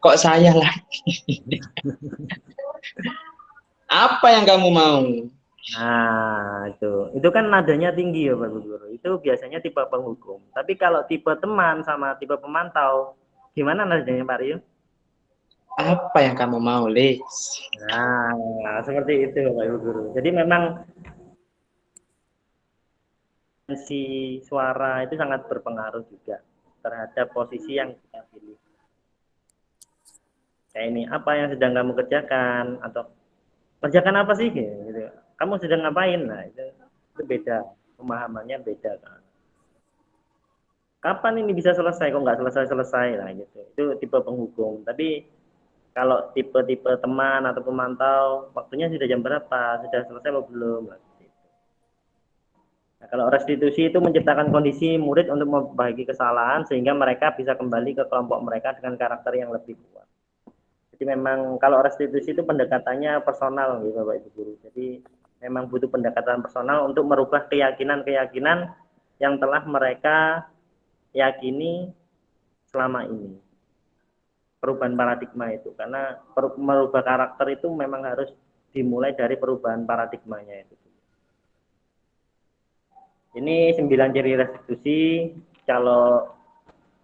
Kok saya lagi? Apa yang kamu mau? Nah, itu kan nadanya tinggi ya Pak Guru. Itu biasanya tipe penghukum. Tapi kalau tipe teman sama tipe pemantau, gimana nadanya Pak Rio? Apa yang kamu mau, Lex? Nah, seperti itu Pak Guru. Jadi memang si suara itu sangat berpengaruh juga terhadap posisi yang kita pilih. Kayak ini, apa yang sedang kamu kerjakan, atau kerjakan apa sih gitu. Kamu sedang ngapain? Nah, itu beda, pemahamannya beda kan. Kapan ini bisa selesai? Kok nggak selesai? Nah, gitu. Itu tipe penghukum. Tapi kalau tipe-tipe teman atau pemantau, waktunya sudah jam berapa? Sudah selesai atau belum? Nah, kalau restitusi itu menciptakan kondisi murid untuk memperbaiki kesalahan sehingga mereka bisa kembali ke kelompok mereka dengan karakter yang lebih kuat. Jadi memang kalau restitusi itu pendekatannya personal gitu Bapak Ibu guru. Jadi memang butuh pendekatan personal untuk merubah keyakinan-keyakinan yang telah mereka yakini selama ini. perubahan paradigma itu, karena merubah karakter itu memang harus dimulai dari perubahan paradigmanya itu. Ini 9 ciri restitusi. Kalau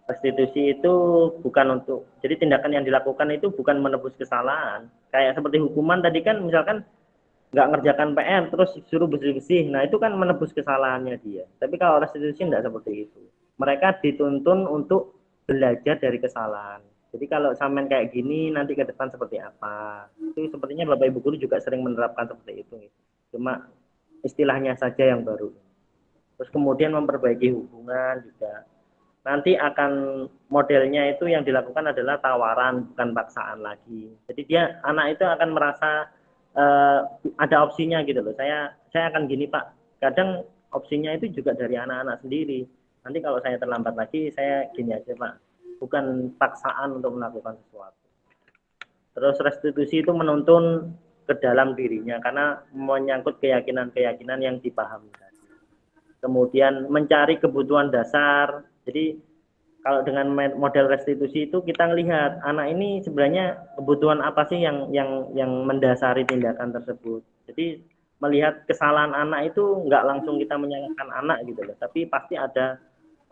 restitusi itu bukan untuk, jadi tindakan yang dilakukan itu bukan menebus kesalahan. Kayak seperti hukuman tadi kan, misalkan nggak ngerjakan PR terus suruh bersih-bersih, nah itu kan menebus kesalahannya dia. Tapi kalau restitusi nggak seperti itu. Mereka dituntun untuk belajar dari kesalahan. Jadi kalau sampean kayak gini nanti ke depan seperti apa, itu sepertinya Bapak Ibu guru juga sering menerapkan seperti itu. Cuma istilahnya saja yang baru. Terus kemudian memperbaiki hubungan juga. Nanti akan modelnya itu yang dilakukan adalah tawaran, bukan paksaan lagi. Jadi dia, anak itu akan merasa ada opsinya gitu loh. Saya akan gini Pak. Kadang opsinya itu juga dari anak-anak sendiri. Nanti kalau saya terlambat lagi, saya gini aja Pak. Bukan paksaan untuk melakukan sesuatu. Terus restitusi itu menuntun ke dalam dirinya karena menyangkut keyakinan-keyakinan yang dipahami. Kemudian mencari kebutuhan dasar. Jadi kalau dengan model restitusi itu kita melihat anak ini sebenarnya kebutuhan apa sih yang mendasari tindakan tersebut. Jadi melihat kesalahan anak itu nggak langsung kita menyalahkan anak gitu loh, tapi pasti ada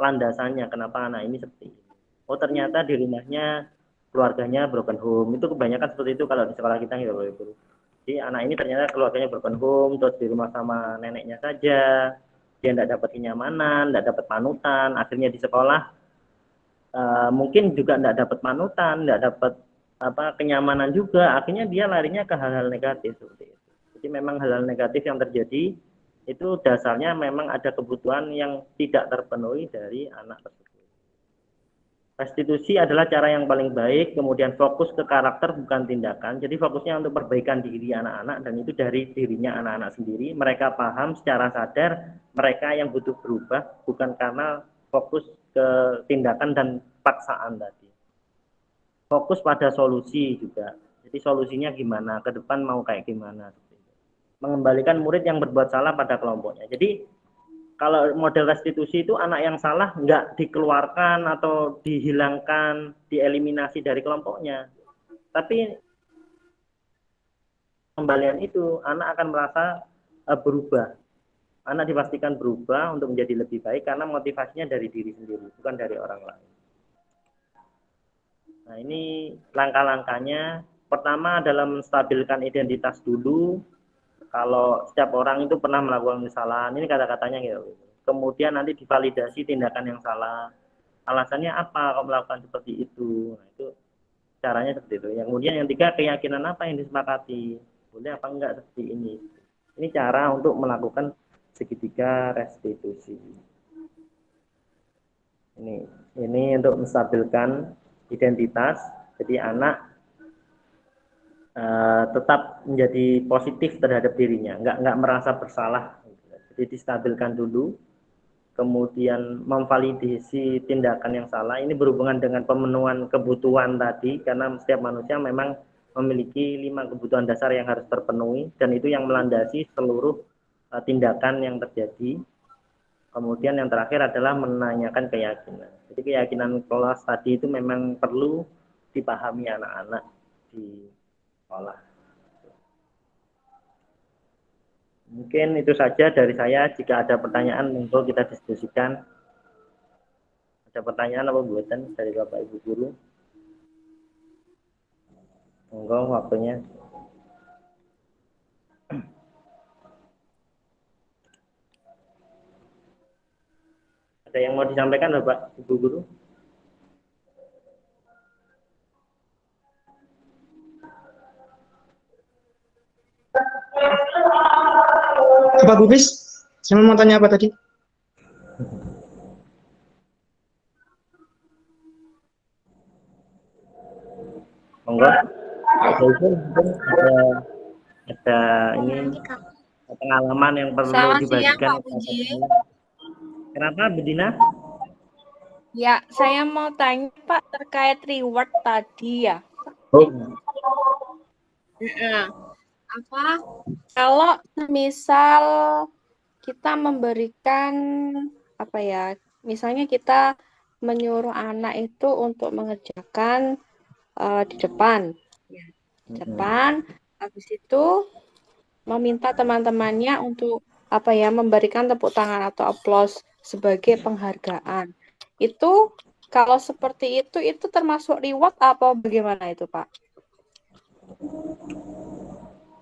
landasannya kenapa anak ini seperti ini. Oh ternyata di rumahnya keluarganya broken home. Itu kebanyakan seperti itu kalau di sekolah kita gitu loh. Jadi anak ini ternyata keluarganya broken home, terus di rumah sama neneknya saja. Dia tidak dapat kenyamanan, tidak dapat panutan, akhirnya di sekolah mungkin juga tidak dapat panutan, tidak dapat kenyamanan juga, akhirnya dia larinya ke hal-hal negatif seperti itu. Jadi memang hal-hal negatif yang terjadi itu dasarnya memang ada kebutuhan yang tidak terpenuhi dari anak tersebut. Restitusi adalah cara yang paling baik, kemudian fokus ke karakter bukan tindakan. Jadi fokusnya untuk perbaikan diri anak-anak dan itu dari dirinya anak-anak sendiri. Mereka paham secara sadar mereka yang butuh berubah bukan karena fokus ke tindakan dan paksaan tadi. Fokus pada solusi juga. Jadi solusinya gimana, ke depan mau kayak gimana. Mengembalikan murid yang berbuat salah pada kelompoknya. Jadi kalau model restitusi itu anak yang salah nggak dikeluarkan atau dihilangkan, dieliminasi dari kelompoknya. Tapi kembalian itu anak akan merasa berubah. Anak dipastikan berubah untuk menjadi lebih baik karena motivasinya dari diri sendiri, bukan dari orang lain. Nah ini langkah-langkahnya. Pertama adalah menstabilkan identitas dulu. Kalau setiap orang itu pernah melakukan kesalahan, ini kata-katanya gitu. Kemudian nanti divalidasi tindakan yang salah. Alasannya apa kalau melakukan seperti itu? Nah, itu caranya seperti itu. Yang kemudian yang tiga, keyakinan apa yang disepakati? Boleh apa enggak seperti ini? Ini cara untuk melakukan segitiga restitusi. Ini untuk menstabilkan identitas. Jadi anak tetap menjadi positif terhadap dirinya, nggak merasa bersalah. Jadi distabilkan dulu, kemudian memvalidasi tindakan yang salah. Ini berhubungan dengan pemenuhan kebutuhan tadi, karena setiap manusia memang memiliki 5 kebutuhan dasar yang harus terpenuhi, dan itu yang melandasi seluruh tindakan yang terjadi. Kemudian yang terakhir adalah menanyakan keyakinan. Jadi keyakinan kelas tadi itu memang perlu dipahami anak-anak di sekolah. Mungkin itu saja dari saya. Jika ada pertanyaan, monggo kita diskusikan. Ada pertanyaan apa buatan dari Bapak Ibu guru? Monggo waktunya. Ada yang mau disampaikan Bapak Ibu guru? Pak Bubis, saya mau tanya apa tadi? Monggo. Ada ini pengalaman yang perlu Selamat siang, dibagikan. Pak Puji. Kenapa, Bu Dina? Ya, saya mau tanya Pak terkait reward tadi ya. Kalau misal kita memberikan apa ya, misalnya kita menyuruh anak itu untuk mengerjakan di depan. Ya, di depan. Habis itu meminta teman-temannya untuk memberikan tepuk tangan atau aplaus sebagai penghargaan. Itu kalau seperti itu termasuk reward apa bagaimana itu, Pak?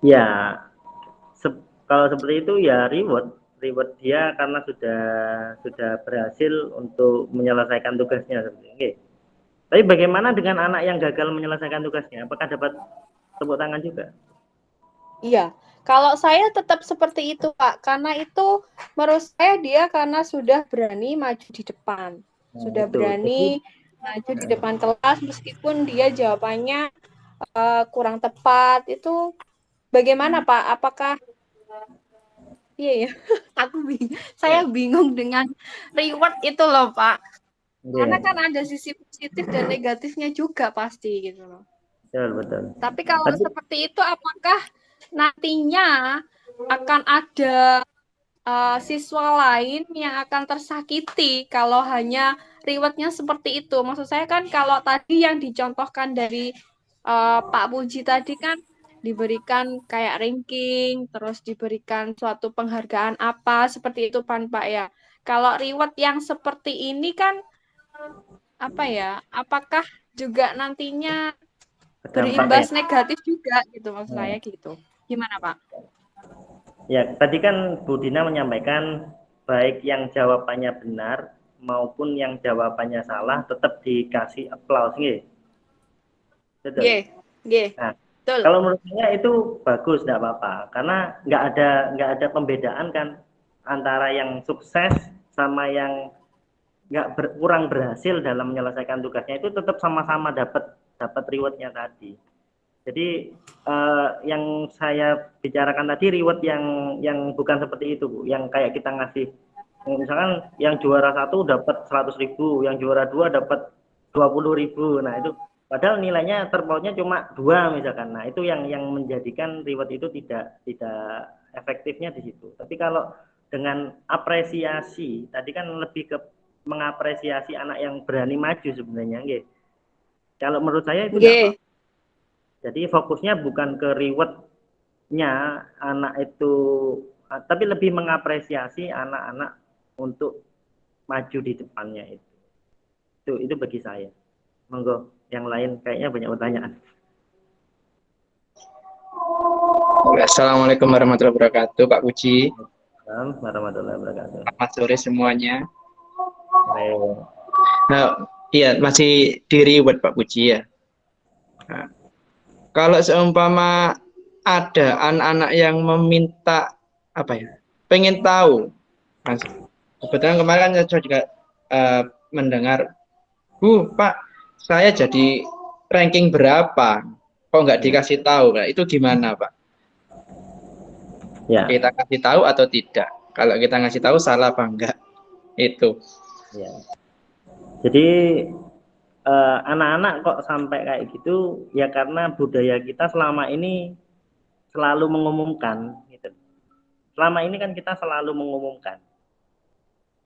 Ya, kalau seperti itu ya reward dia karena sudah berhasil untuk menyelesaikan tugasnya seperti ini. Tapi bagaimana dengan anak yang gagal menyelesaikan tugasnya? Apakah dapat tepuk tangan juga? Iya, kalau saya tetap seperti itu, Pak, karena itu menurut saya dia karena sudah berani maju di depan, sudah Itu. berani maju di depan kelas meskipun dia jawabannya kurang tepat. Itu bagaimana, Pak? Apakah iya ya, saya bingung dengan reward itu loh, Pak. Karena kan ada sisi positif dan negatifnya juga pasti gitu loh. Betul. Tapi kalau seperti itu apakah nantinya akan ada siswa lain yang akan tersakiti kalau hanya rewardnya seperti itu? Maksud saya kan kalau tadi yang dicontohkan dari Pak Puji tadi kan diberikan kayak ranking, terus diberikan suatu penghargaan apa, seperti itu kan Pak ya. Kalau reward yang seperti ini kan apakah juga nantinya berimbas negatif juga gitu maksud saya gitu. Gimana Pak? Ya, tadi kan Bu Dina menyampaikan baik yang jawabannya benar maupun yang jawabannya salah tetap dikasih aplaus nggih. Betul. Nggih. Nah, betul. Kalau menurut saya itu bagus, tidak apa-apa, karena nggak ada pembedaan kan antara yang sukses sama yang kurang berhasil dalam menyelesaikan tugasnya, itu tetap sama-sama dapat rewardnya tadi. Jadi yang saya bicarakan tadi reward yang bukan seperti itu, Bu. Yang kayak kita ngasih, misalkan yang juara 1 dapat 100.000, yang juara 2 dapat 20.000. Nah, itu padahal nilainya terpautnya cuma 2 misalkan. Nah, itu yang menjadikan reward itu tidak efektifnya di situ. Tapi kalau dengan apresiasi, tadi kan lebih ke mengapresiasi anak yang berani maju sebenarnya, nggih. Kalau menurut saya itu enggak. Jadi fokusnya bukan ke rewardnya anak itu, tapi lebih mengapresiasi anak-anak untuk maju di depannya itu. Itu bagi saya. Monggo, yang lain kayaknya banyak pertanyaan. Assalamualaikum warahmatullahi wabarakatuh, Pak Puji. Assalamualaikum warahmatullahi wabarakatuh. Selamat sore semuanya. Nah, iya masih di reward Pak Puji ya. Nah, kalau seumpama ada anak-anak yang meminta pengen tahu, Mas. Kebetulan kemarin saya juga mendengar, Bu, Pak, saya jadi ranking berapa? Kok nggak dikasih tahu? Nah, itu gimana, Pak? Ya. Kita kasih tahu atau tidak? Kalau kita ngasih tahu salah apa enggak? Itu. Ya. Jadi anak-anak kok sampai kayak gitu ya karena budaya kita selama ini selalu mengumumkan gitu. Selama ini kan kita selalu mengumumkan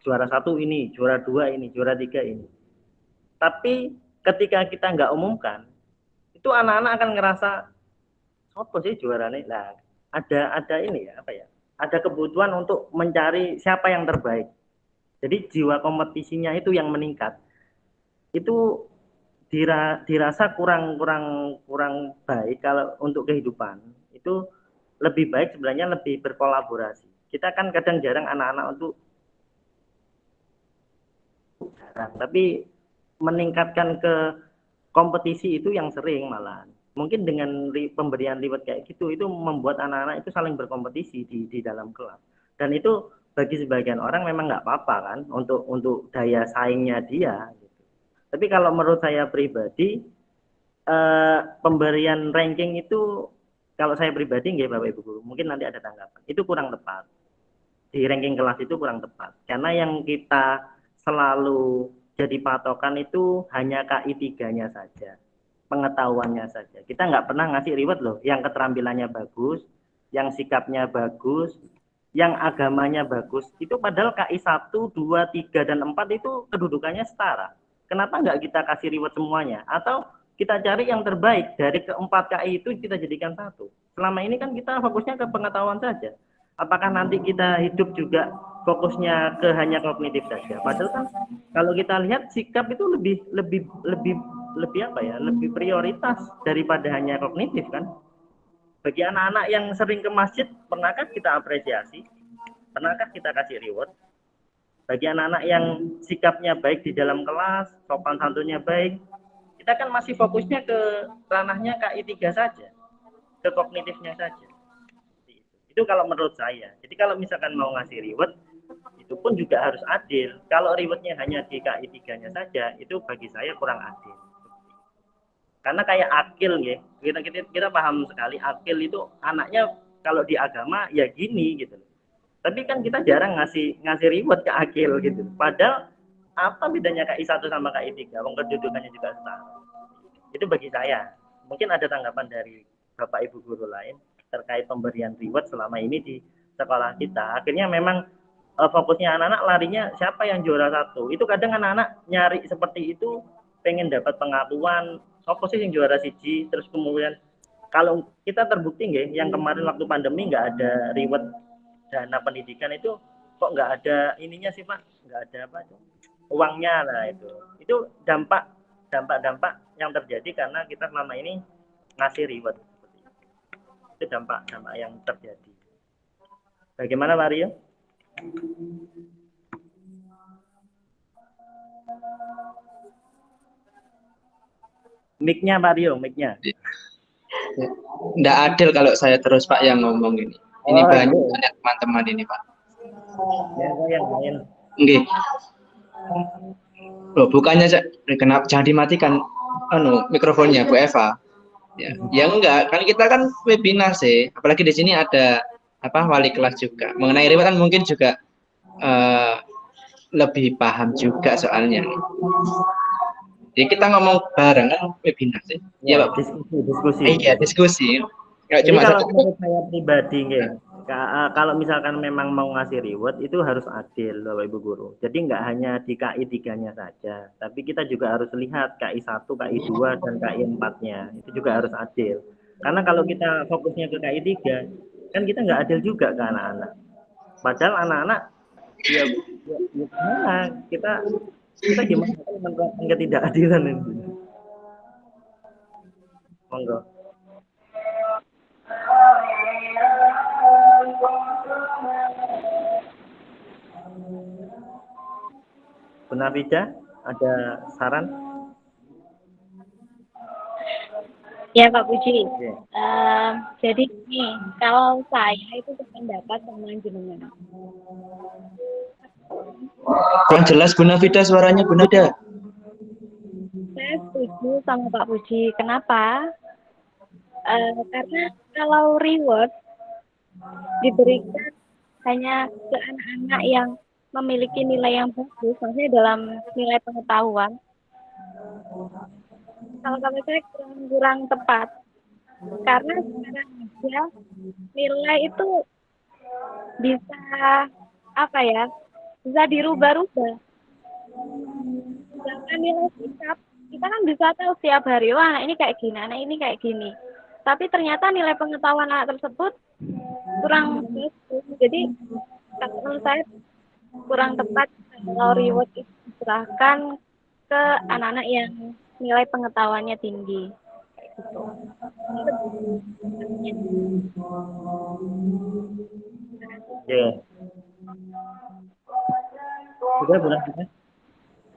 juara 1 ini, juara 2 ini, juara 3 ini. Tapi ketika kita nggak umumkan, itu anak-anak akan ngerasa apa sih juaranya? Nah, ada ini ya, ada kebutuhan untuk mencari siapa yang terbaik. Jadi jiwa kompetisinya itu yang meningkat. Itu dirasa kurang baik kalau untuk kehidupan. Itu lebih baik sebenarnya lebih berkolaborasi. Kita kan kadang jarang anak-anak untuk tapi meningkatkan ke kompetisi itu yang sering malah. Mungkin dengan pemberian reward kayak gitu itu membuat anak-anak itu saling berkompetisi di dalam kelas. Dan itu bagi sebagian orang memang nggak apa-apa kan untuk daya saingnya dia. Tapi kalau menurut saya pribadi, pemberian ranking itu, kalau saya pribadi, nggih Bapak Ibu Guru, mungkin nanti ada tanggapan, itu kurang tepat. Di ranking kelas itu kurang tepat. Karena yang kita selalu jadi patokan itu hanya KI 3-nya saja, pengetahuannya saja. Kita nggak pernah ngasih reward loh, yang keterampilannya bagus, yang sikapnya bagus, yang agamanya bagus. Itu padahal KI 1, 2, 3, dan 4 itu kedudukannya setara. Kenapa nggak kita kasih reward semuanya? Atau kita cari yang terbaik dari keempat KI itu kita jadikan satu. Selama ini kan kita fokusnya ke pengetahuan saja. Apakah nanti kita hidup juga fokusnya ke hanya kognitif saja? Padahal kan kalau kita lihat sikap itu lebih apa ya? Lebih prioritas daripada hanya kognitif kan? Bagi anak-anak yang sering ke masjid, pernahkah kita apresiasi? Pernahkah kita kasih reward? Bagi anak-anak yang sikapnya baik di dalam kelas, sopan santunnya baik, kita kan masih fokusnya ke ranahnya KI 3 saja, ke kognitifnya saja. Itu kalau menurut saya. Jadi kalau misalkan mau ngasih reward, itu pun juga harus adil. Kalau rewardnya hanya di KI 3-nya saja, itu bagi saya kurang adil. Karena kayak akil ya, kita paham sekali akil itu anaknya kalau di agama ya gini gitu. Tapi kan kita jarang ngasih reward ke akil gitu. Padahal apa bedanya KI 1 sama KI 3? Wong kedudukannya juga setara. Itu bagi saya. Mungkin ada tanggapan dari Bapak Ibu guru lain terkait pemberian reward selama ini di sekolah kita. Akhirnya memang fokusnya anak-anak larinya siapa yang juara satu. Itu kadang anak-anak nyari seperti itu, pengen dapat pengakuan, apa sih yang juara siji, terus kemudian kalau kita terbukti nggak, yang kemarin waktu pandemi nggak ada reward dana pendidikan itu, kok nggak ada ininya sih Pak, nggak ada apa itu uangnya lah itu dampak yang terjadi karena kita selama ini ngasih reward, itu dampak yang terjadi. Bagaimana Pak Rio? Mic-nya Pak Rio, mic-nya. Nggak adil kalau saya terus Pak yang ngomong ini. Ini banyak teman-teman ini Pak. Yang lain. Nggih. Loh, bukannya kenapa jangan dimatikan mikrofonnya Bu Eva. Ya enggak, kan kita kan webinar sih. Apalagi di sini ada wali kelas juga. Mengenai reward kan mungkin juga lebih paham juga soalnya. Jadi kita ngomong bareng kan webinar sih. Ya, Pak. Diskusi. Iya, diskusi. Jadi kalau menurut saya pribadi, kalau misalkan memang mau ngasih reward itu harus adil Bapak Ibu guru. Jadi nggak hanya di KI 3-nya saja, tapi kita juga harus lihat KI 1, KI 2, dan KI 4-nya. Itu juga harus adil. Karena kalau kita fokusnya ke KI 3, kan kita nggak adil juga ke anak-anak. Padahal anak-anak, ya gimana? Kita gimana menerapkan ketidakadilan ini? Monggo. Bu Nafida, ada saran? Ya Pak Puji. Oke. Jadi nih, kalau saya itu sependapat sama jenengan. Kurang jelas Bu Nafida, suaranya Bu Nafida. Saya setuju sama Pak Puji. Kenapa? Karena kalau reward diberikan hanya ke anak-anak yang memiliki nilai yang bagus, maksudnya dalam nilai pengetahuan, kalau saya kurang tepat. Karena sekarang aja nilai itu bisa bisa dirubah-rubah. Sedangkan nilai sikap kita kan bisa tahu setiap hari, wah anak ini kayak gini, anak ini kayak gini. Tapi ternyata nilai pengetahuan anak tersebut kurang bagus. Jadi menurut saya kurang tepat kalau reward itu diserahkan ke anak-anak yang nilai pengetahuannya tinggi. Kayak gitu. Oke. Sudah Bu Nafida?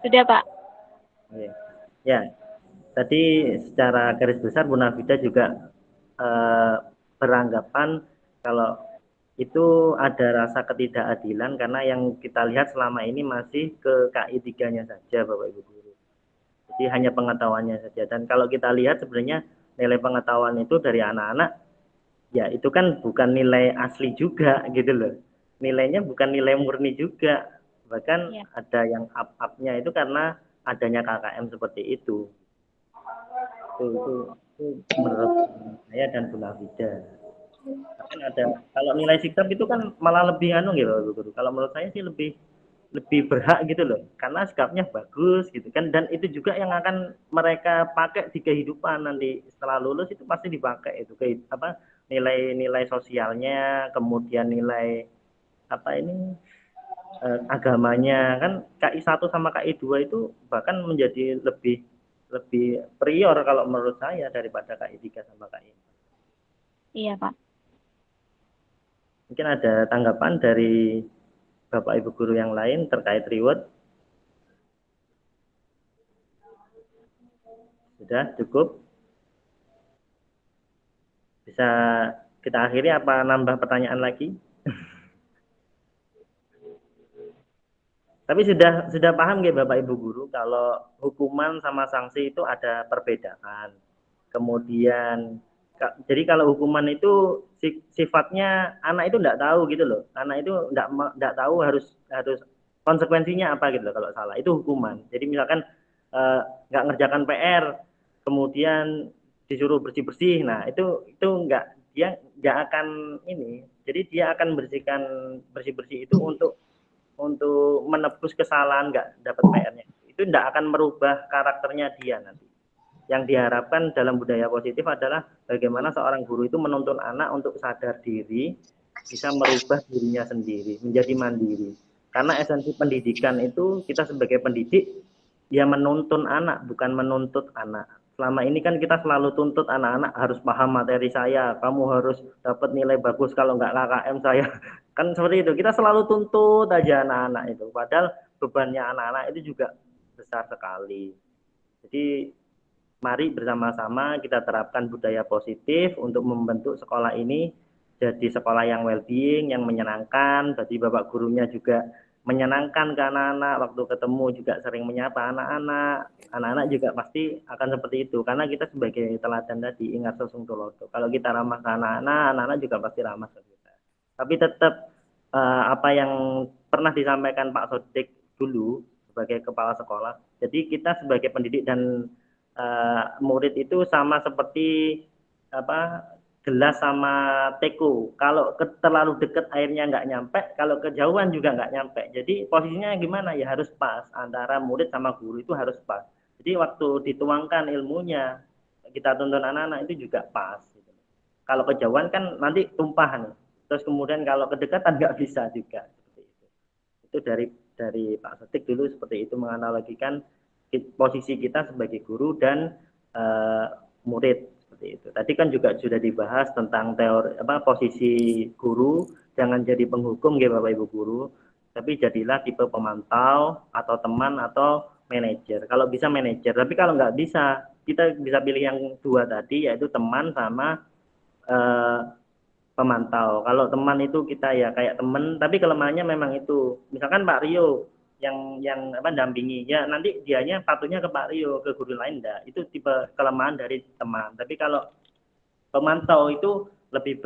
Sudah Pak. Oke. Ya. Tadi secara garis besar Bu Nafida juga beranggapan kalau itu ada rasa ketidakadilan karena yang kita lihat selama ini masih ke KI 3-nya saja Bapak Ibu guru. Jadi hanya pengetahuannya saja. Dan kalau kita lihat sebenarnya nilai pengetahuan itu dari anak-anak, ya itu kan bukan nilai asli juga gitu loh. Nilainya bukan nilai murni juga. Bahkan ada yang up-up-nya itu karena adanya KKM seperti itu. Itu menurut saya dan Bu Nafida. Kan ada kalau nilai sikap itu kan malah lebih gitu Guru. Kalau menurut saya sih lebih lebih berhak gitu loh, karena sikapnya bagus gitu kan, dan itu juga yang akan mereka pakai di kehidupan nanti setelah lulus, itu pasti dipakai itu apa, nilai-nilai sosialnya, kemudian nilai apa ini, agamanya kan. KI 1 sama KI 2 itu bahkan menjadi lebih lebih prior kalau menurut saya daripada KI 3 sama KI 4. Iya, Pak. Mungkin ada tanggapan dari Bapak Ibu guru yang lain terkait reward? Sudah cukup? Bisa kita akhiri apa nambah pertanyaan lagi? Tapi sudah paham nggak Bapak Ibu guru kalau hukuman sama sanksi itu ada perbedaan. Kemudian jadi kalau hukuman itu sifatnya anak itu enggak tahu gitu loh. Anak itu enggak tahu harus konsekuensinya apa gitu loh kalau salah. Itu hukuman. Jadi misalkan enggak ngerjakan PR, kemudian disuruh bersih-bersih. Nah, itu enggak, dia enggak akan ini. Jadi dia akan bersihkan bersih-bersih itu untuk menebus kesalahan enggak dapat PR-nya. Itu enggak akan merubah karakternya dia nanti. Yang diharapkan dalam budaya positif adalah bagaimana seorang guru itu menuntun anak untuk sadar diri, bisa merubah dirinya sendiri, menjadi mandiri. Karena esensi pendidikan itu kita sebagai pendidik ya menuntun anak, bukan menuntut anak. Selama ini kan kita selalu tuntut anak-anak harus paham materi saya, kamu harus dapat nilai bagus, kalau enggak KKM saya. Kan seperti itu, kita selalu tuntut aja anak-anak itu. Padahal bebannya anak-anak itu juga besar sekali. Jadi mari bersama-sama kita terapkan budaya positif untuk membentuk sekolah ini jadi sekolah yang well-being, yang menyenangkan. Bagi Bapak gurunya juga menyenangkan ke anak-anak, waktu ketemu juga sering menyapa anak-anak. Anak-anak juga pasti akan seperti itu, karena kita sebagai teladan tadi, ingat sosung tulodo. Kalau kita ramah ke anak-anak, anak-anak juga pasti ramah ke kita. Tapi tetap apa yang pernah disampaikan Pak Sodik dulu sebagai kepala sekolah, jadi kita sebagai pendidik dan murid itu sama seperti apa, gelas sama teko. Kalau terlalu dekat airnya nggak nyampe, kalau kejauhan juga nggak nyampe. Jadi posisinya gimana ya, harus pas antara murid sama guru, itu harus pas. Jadi waktu dituangkan ilmunya, kita tuntun anak-anak itu juga pas. Kalau kejauhan kan nanti tumpahan. Terus kemudian kalau kedekatan nggak bisa juga. Itu dari Pak Sodik dulu seperti itu, menganalogikan posisi kita sebagai guru dan murid seperti itu. Tadi kan juga sudah dibahas tentang teori posisi guru, jangan jadi penghukum ya Bapak Ibu guru, tapi jadilah tipe pemantau atau teman atau manajer. Kalau bisa manajer, tapi kalau nggak bisa, kita bisa pilih yang dua tadi, yaitu teman sama pemantau. Kalau teman itu kita ya kayak teman, tapi kelemahannya memang itu. Misalkan Pak Rio yang dampingi, ya nanti dianya patuhnya ke Pak Rio, ke guru lain enggak. Itu tipe kelemahan dari teman. Tapi kalau pemantau itu lebih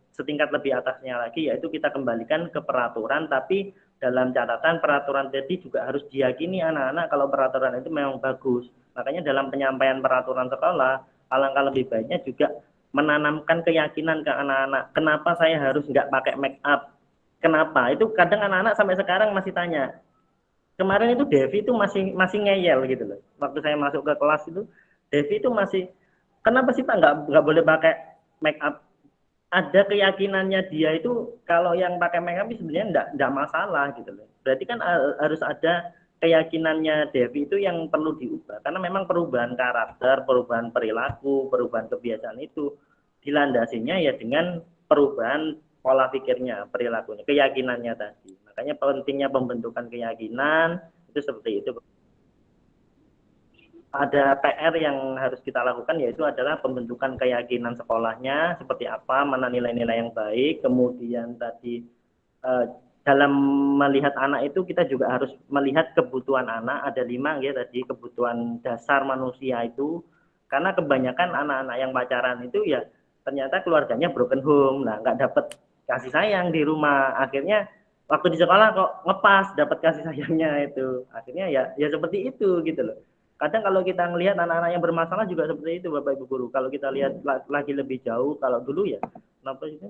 setingkat lebih atasnya lagi, yaitu kita kembalikan ke peraturan, tapi dalam catatan peraturan tadi juga harus diyakini anak-anak kalau peraturan itu memang bagus. Makanya dalam penyampaian peraturan sekolah, alangkah lebih baiknya juga menanamkan keyakinan ke anak-anak. Kenapa saya harus nggak pakai make up? Kenapa? Itu kadang anak-anak sampai sekarang masih tanya. Kemarin itu Devi itu masih ngeyel gitu loh. Waktu saya masuk ke kelas itu, Devi itu masih, kenapa sih Pak nggak boleh pakai make up? Ada keyakinannya dia itu kalau yang pakai make up sebenarnya nggak masalah gitu loh. Berarti kan harus ada keyakinannya Devi itu yang perlu diubah, karena memang perubahan karakter, perubahan perilaku, perubahan kebiasaan itu dilandasinya ya dengan perubahan pola pikirnya, perilakunya, keyakinannya tadi. Makanya pentingnya pembentukan keyakinan itu seperti itu. Ada PR yang harus kita lakukan, yaitu adalah pembentukan keyakinan sekolahnya seperti apa, mana nilai-nilai yang baik. Kemudian tadi dalam melihat anak itu kita juga harus melihat kebutuhan anak. Ada 5 ya tadi, kebutuhan dasar manusia itu. Karena kebanyakan anak-anak yang pacaran itu ya ternyata keluarganya broken home, nah nggak dapat kasih sayang di rumah. Akhirnya waktu di sekolah kok ngepas dapat kasih sayangnya itu. Akhirnya ya seperti itu gitu loh. Kadang kalau kita ngelihat anak-anak yang bermasalah juga seperti itu Bapak Ibu guru. Kalau kita lihat lagi lebih jauh, kalau dulu ya kenapa itu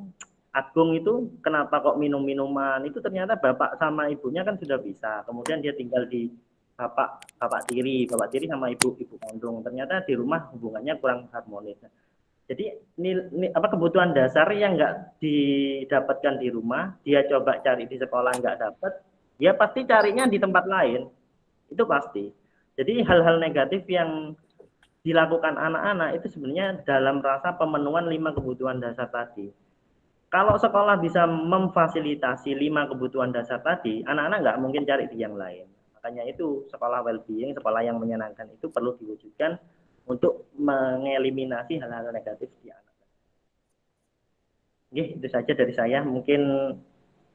Agung itu kenapa kok minum minuman, itu ternyata bapak sama ibunya kan sudah bisa, kemudian dia tinggal di bapak tiri sama ibu kandung, ternyata di rumah hubungannya kurang harmonis. Jadi ini apa kebutuhan dasar yang nggak didapatkan di rumah, dia coba cari di sekolah nggak dapat, dia pasti carinya di tempat lain, itu pasti. Jadi hal-hal negatif yang dilakukan anak-anak itu sebenarnya dalam rasa pemenuhan 5 kebutuhan dasar tadi. Kalau sekolah bisa memfasilitasi 5 kebutuhan dasar tadi, anak-anak nggak mungkin cari di yang lain. Makanya itu sekolah well-being, sekolah yang menyenangkan itu perlu diwujudkan untuk mengeliminasi hal-hal negatif di anak. Oke, itu saja dari saya. Mungkin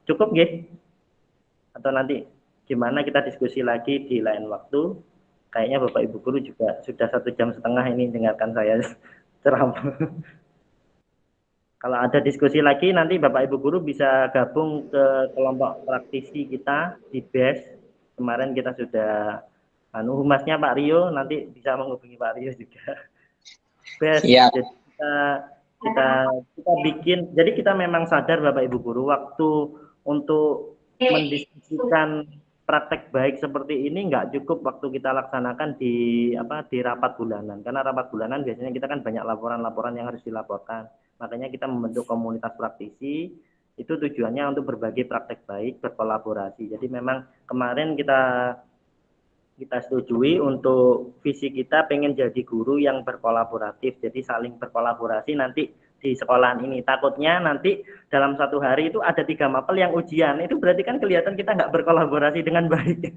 cukup, nggih? Atau nanti gimana kita diskusi lagi di lain waktu. Kayaknya Bapak Ibu Guru juga sudah 1,5 jam ini dengarkan saya ceramah. Kalau ada diskusi lagi, nanti Bapak Ibu Guru bisa gabung ke kelompok praktisi kita di BES. Kemarin kita sudah, humasnya Pak Rio, nanti bisa menghubungi Pak Rio juga. BES, jadi kita bikin, jadi kita memang sadar Bapak Ibu Guru, waktu untuk mendiskusikan praktek baik seperti ini nggak cukup waktu kita laksanakan di rapat bulanan, karena rapat bulanan biasanya kita kan banyak laporan-laporan yang harus dilaporkan. Makanya kita membentuk komunitas praktisi, itu tujuannya untuk berbagi praktek baik, berkolaborasi. Jadi memang kemarin kita setujui untuk visi kita pengen jadi guru yang berkolaboratif, jadi saling berkolaborasi nanti di sekolahan ini. Takutnya nanti dalam 1 hari itu ada 3 mapel yang ujian, itu berarti kan kelihatan kita nggak berkolaborasi dengan baik.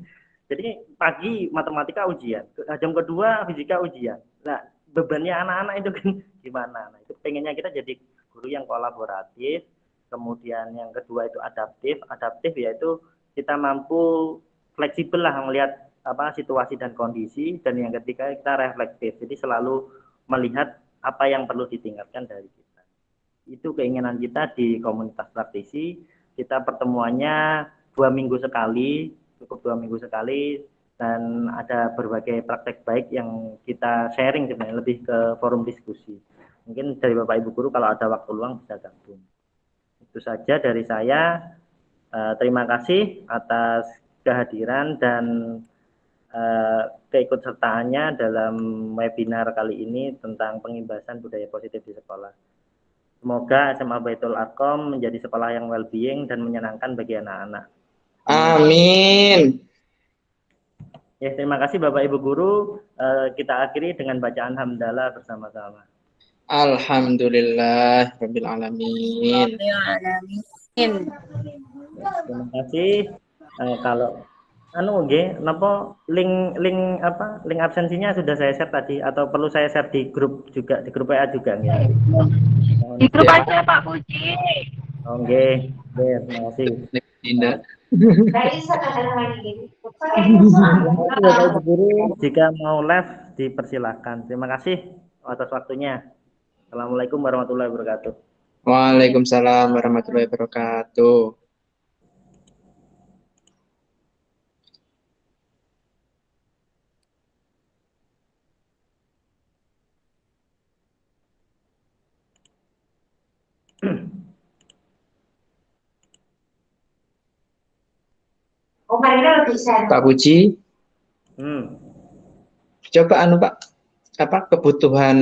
Jadi pagi matematika ujian, jam kedua fisika ujian. Nah, bebannya anak-anak itu kan gimana? Nah, itu pengennya kita jadi guru yang kolaboratif, kemudian yang kedua itu adaptif yaitu kita mampu fleksibel lah melihat situasi dan kondisi, dan yang ketiga kita reflektif, jadi selalu melihat apa yang perlu ditingkatkan dari kita. Itu keinginan kita di komunitas praktisi. Kita pertemuannya 2 minggu sekali, cukup 2 minggu sekali, dan ada berbagai praktek baik yang kita sharing, sebenarnya lebih ke forum diskusi. Mungkin dari Bapak Ibu Guru kalau ada waktu luang bisa gabung. Itu saja dari saya. Terima kasih atas kehadiran dan keikutsertaannya dalam webinar kali ini tentang pengimbasan budaya positif di sekolah. Semoga SMA Baitul Arqam menjadi sekolah yang well-being dan menyenangkan bagi anak-anak. Amin. Ya, terima kasih Bapak Ibu Guru. Kita akhiri dengan bacaan hamdalah bersama-sama. Alhamdulillah rabbil alamin. Terima kasih. Kalau napa link absensinya sudah saya share tadi, atau perlu saya share di grup juga, di grup WA juga nggih? Di grup aja Pak Puji. Oke, terima kasih. Dinda. Bapak Ibu Guru, jika mau live dipersilahkan. Terima kasih atas waktunya. Assalamualaikum warahmatullahi wabarakatuh. Waalaikumsalam warahmatullahi wabarakatuh. Pak Puji, coba Pak, kebutuhan